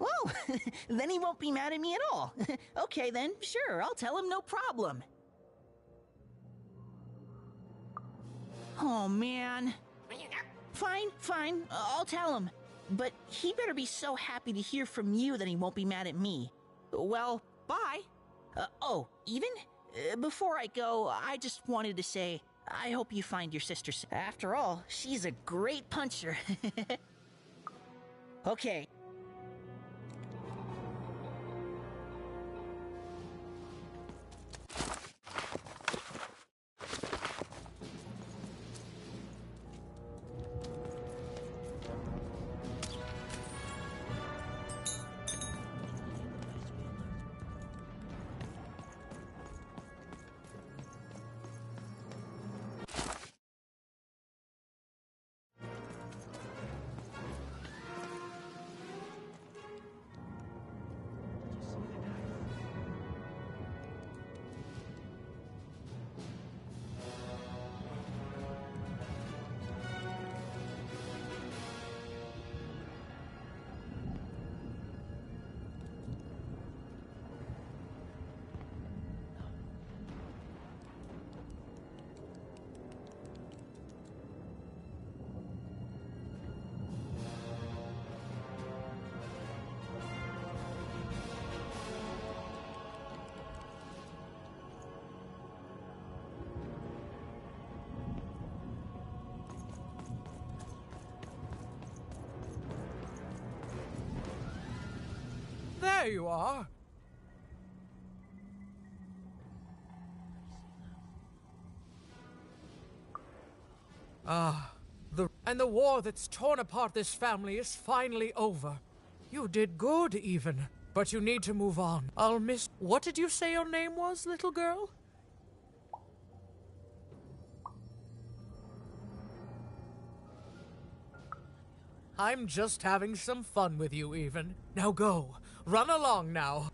Oh, then he won't be mad at me at all. Okay then, sure, I'll tell him, no problem. Oh man. Fine, I'll tell him. But he better be so happy to hear from you that he won't be mad at me. Well, bye. Oh, even? Before I go, I just wanted to say, I hope you find your sister. After all, she's a great puncher. Okay. There you are. Ah, the war that's torn apart this family is finally over. You did good, even. But you need to move on. I'll miss... What did you say your name was, little girl? I'm just having some fun with you, even. Now go. Run along now.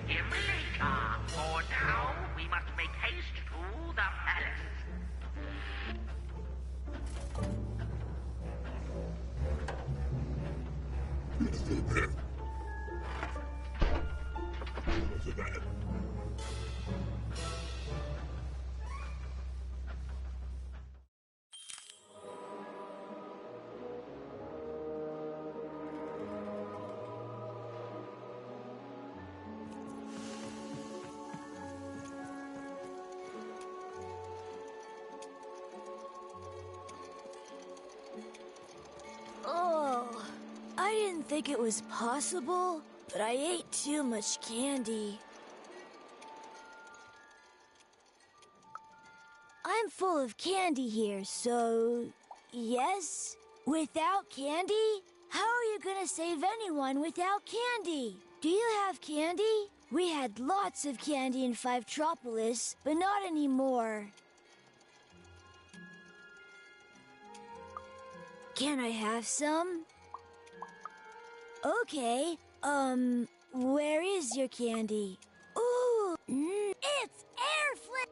him later. For now, we must make haste to the palace. Oh, I didn't think it was possible, but I ate too much candy. I'm full of candy here, so... yes? Without candy? How are you gonna save anyone without candy? Do you have candy? We had lots of candy in Fivetropolis, but not anymore. Can I have some? Okay, where is your candy? Ooh, it's air flip!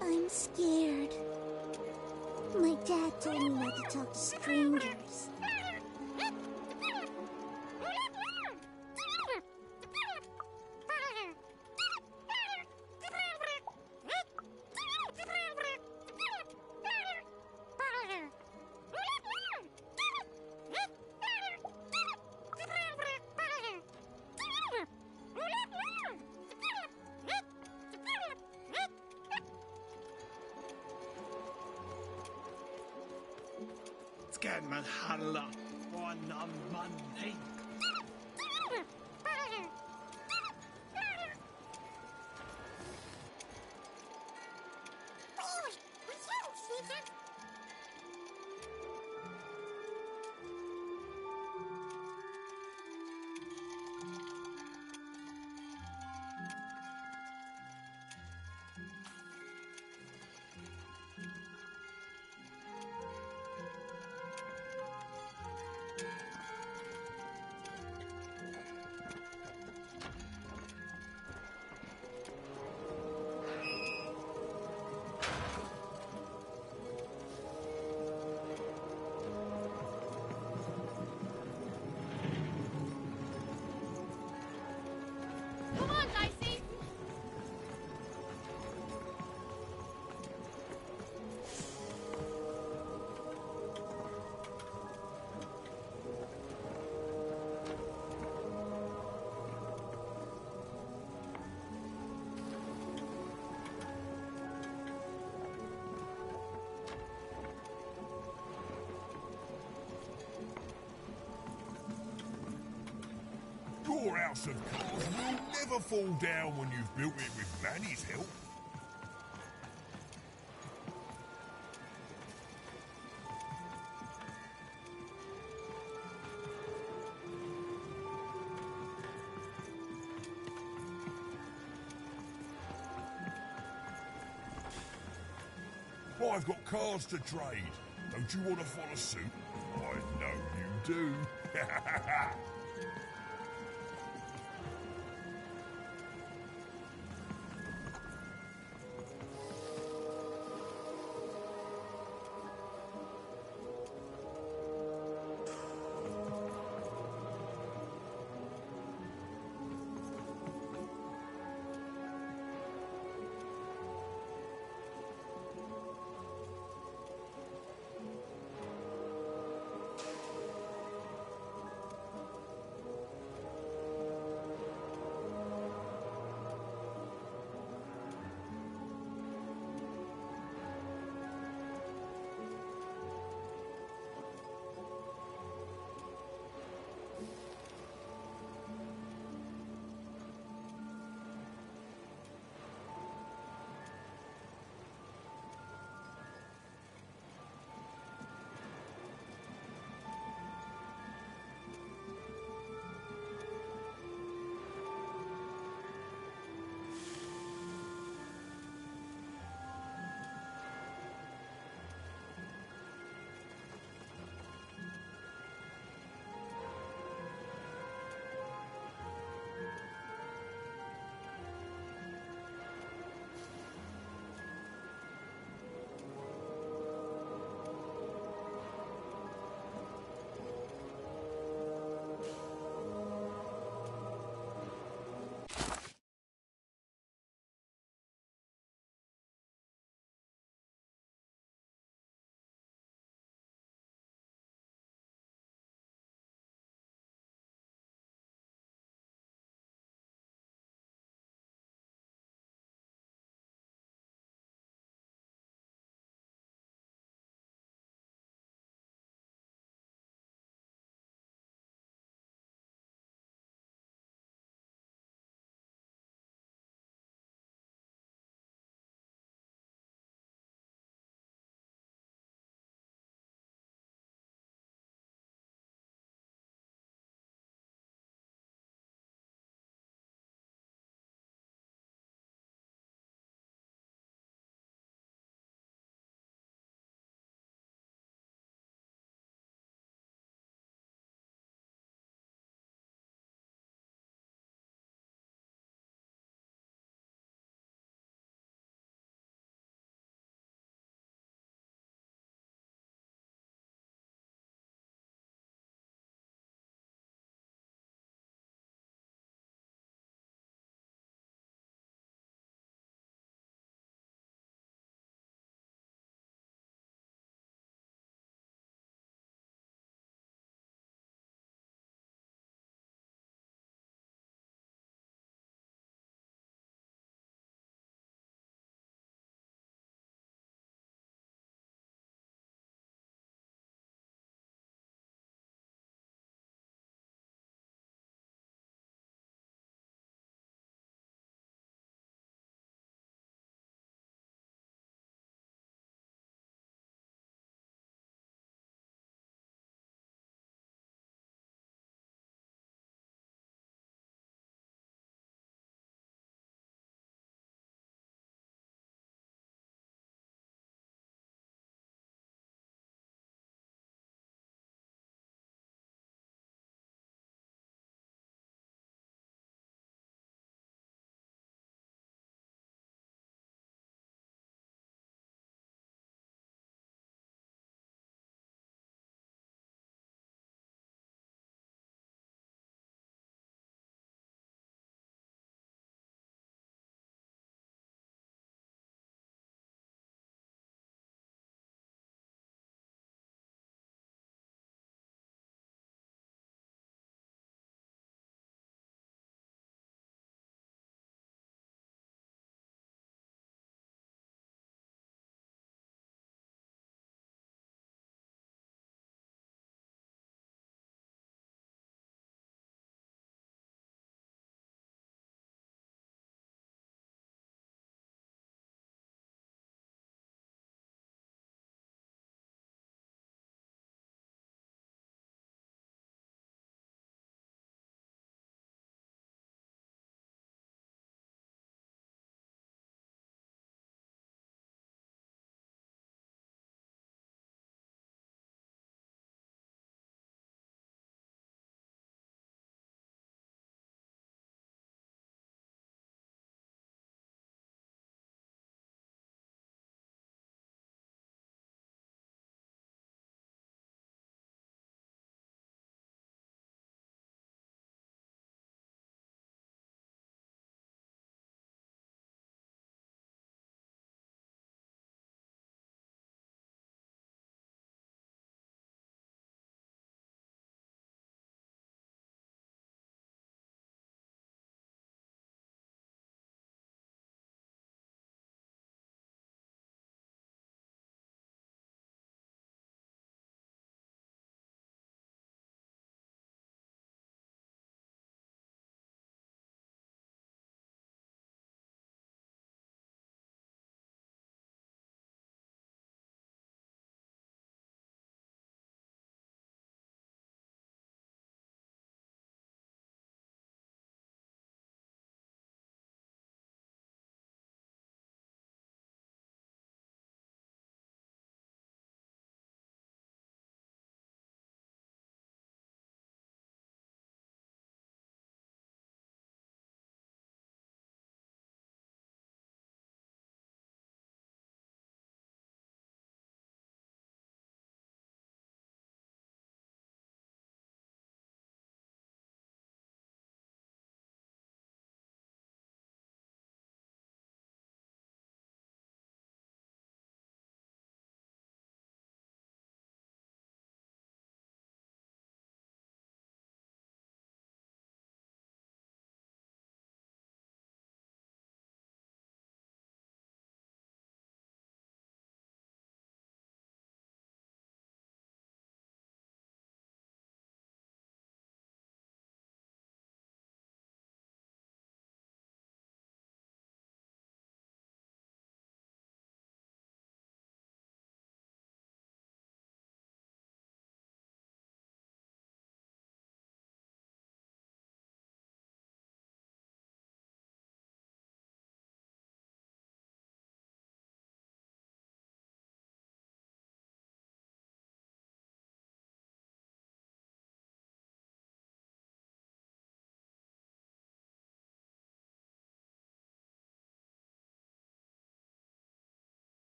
I'm scared. My dad told me not to talk to strangers. Ska man handla på en annan nej? Come on, Dicey! Your house of cards will never fall down when you've built it with Manny's help. I've got cards to trade. Don't you want to follow suit? I know you do.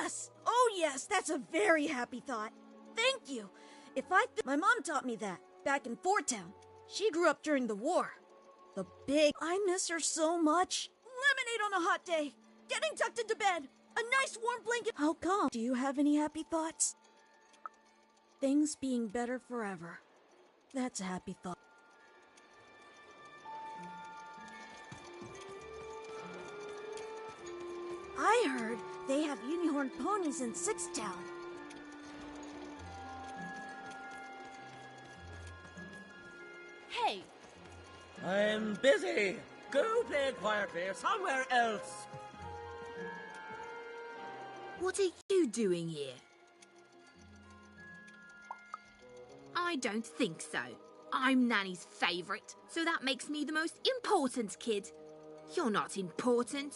Yes! Oh, yes, that's a very happy thought. Thank you. My mom taught me that back in Fort Town. She grew up during the war. I miss her so much. Lemonade on a hot day. Getting tucked into bed. A nice warm blanket. How come? Do you have any happy thoughts? Things being better forever. That's a happy thought. I heard they have unicorn ponies in Sixth Town. Hey! I'm busy. Go play quietly somewhere else. What are you doing here? I don't think so. I'm Nanny's favourite, so that makes me the most important kid. You're not important.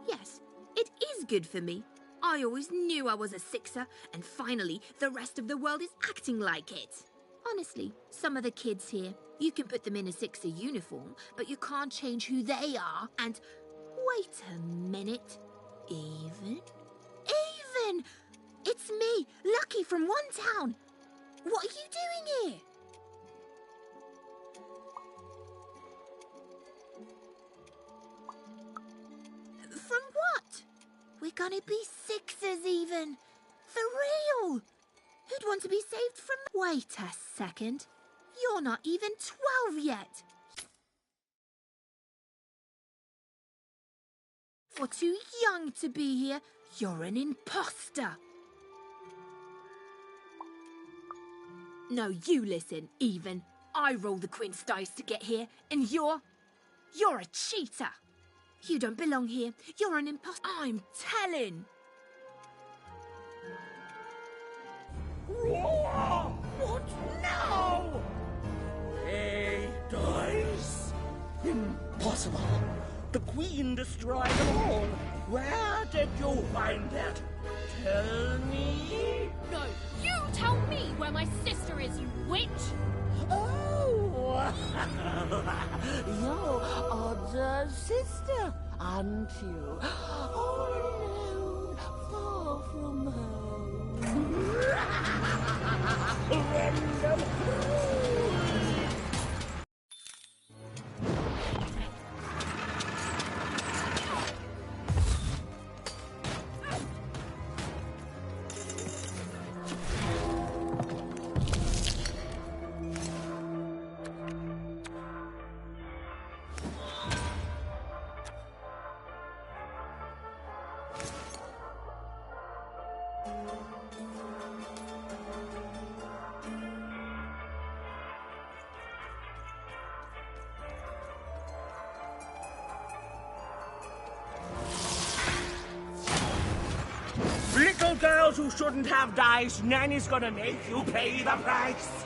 Yes, it is good for me. I always knew I was a sixer, and finally, the rest of the world is acting like it. Honestly, some of the kids here, you can put them in a sixer uniform, but you can't change who they are, and... Wait a minute. Even? It's me, Lucky from One Town. What are you doing here? From what? We're gonna be sixers even. For real. Who'd want to be saved from... Wait a second. You're not even 12 yet. You're too young to be here. You're an imposter. No, you listen, Even. I rolled the Queen's dice to get here, and you're a cheater. You don't belong here. You're an imposter. I'm telling. What now? A dice? Impossible. The Queen destroyed them all. Where did you find that? Tell me. No, you tell me where my sister is, you witch! Oh! Your older sister, aren't you? All alone, far from home. Random. Little girls who shouldn't have dice, Nanny's gonna make you pay the price.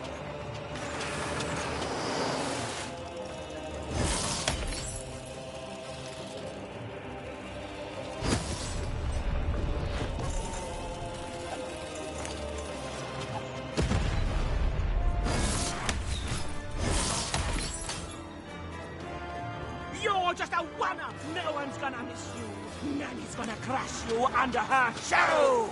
You're just a one-up. No one's gonna miss you. Nanny's gonna crush you under her shadow.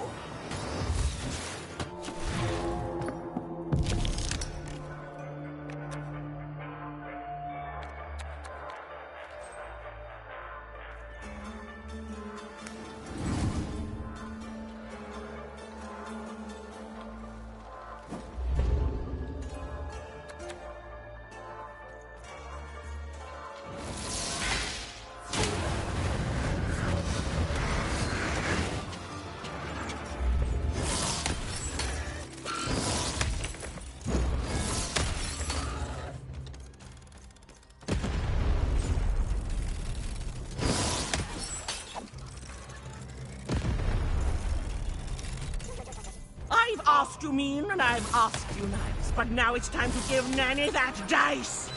I've asked you mean and I've asked you nice, but now it's time to give Nanny that dice.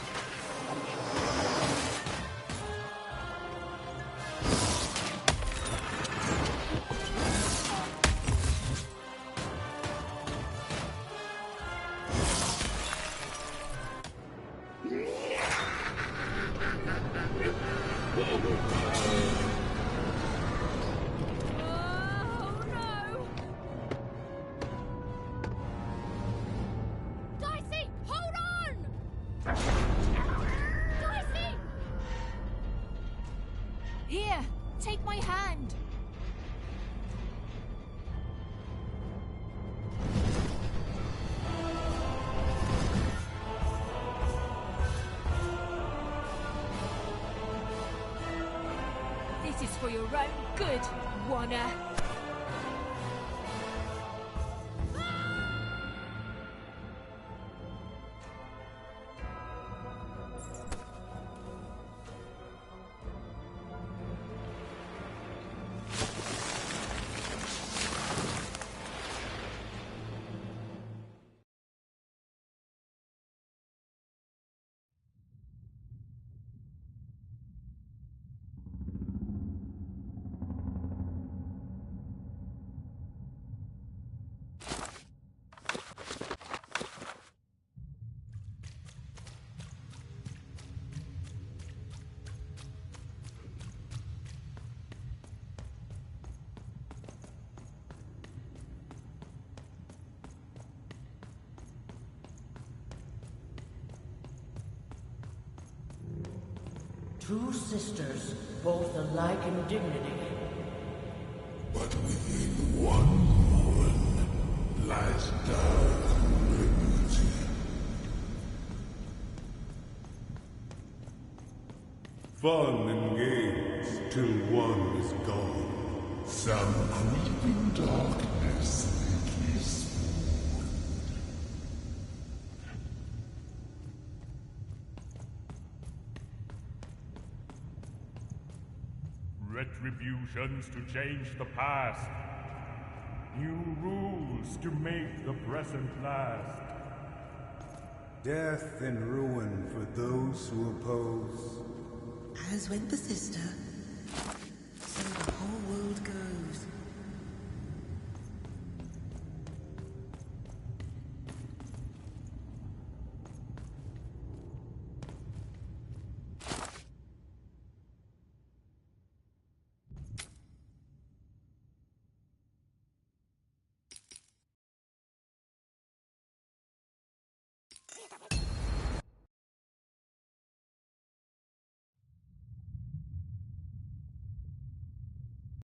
around. This is for your own good, Wanna. Two sisters, both alike in dignity. But within one woman lies dark liberty. Fun and games till one is gone. Some creeping darkness lately swooned. Retributions to change the past. New rules to make the present last. Death and ruin for those who oppose. As went the sister, so the whole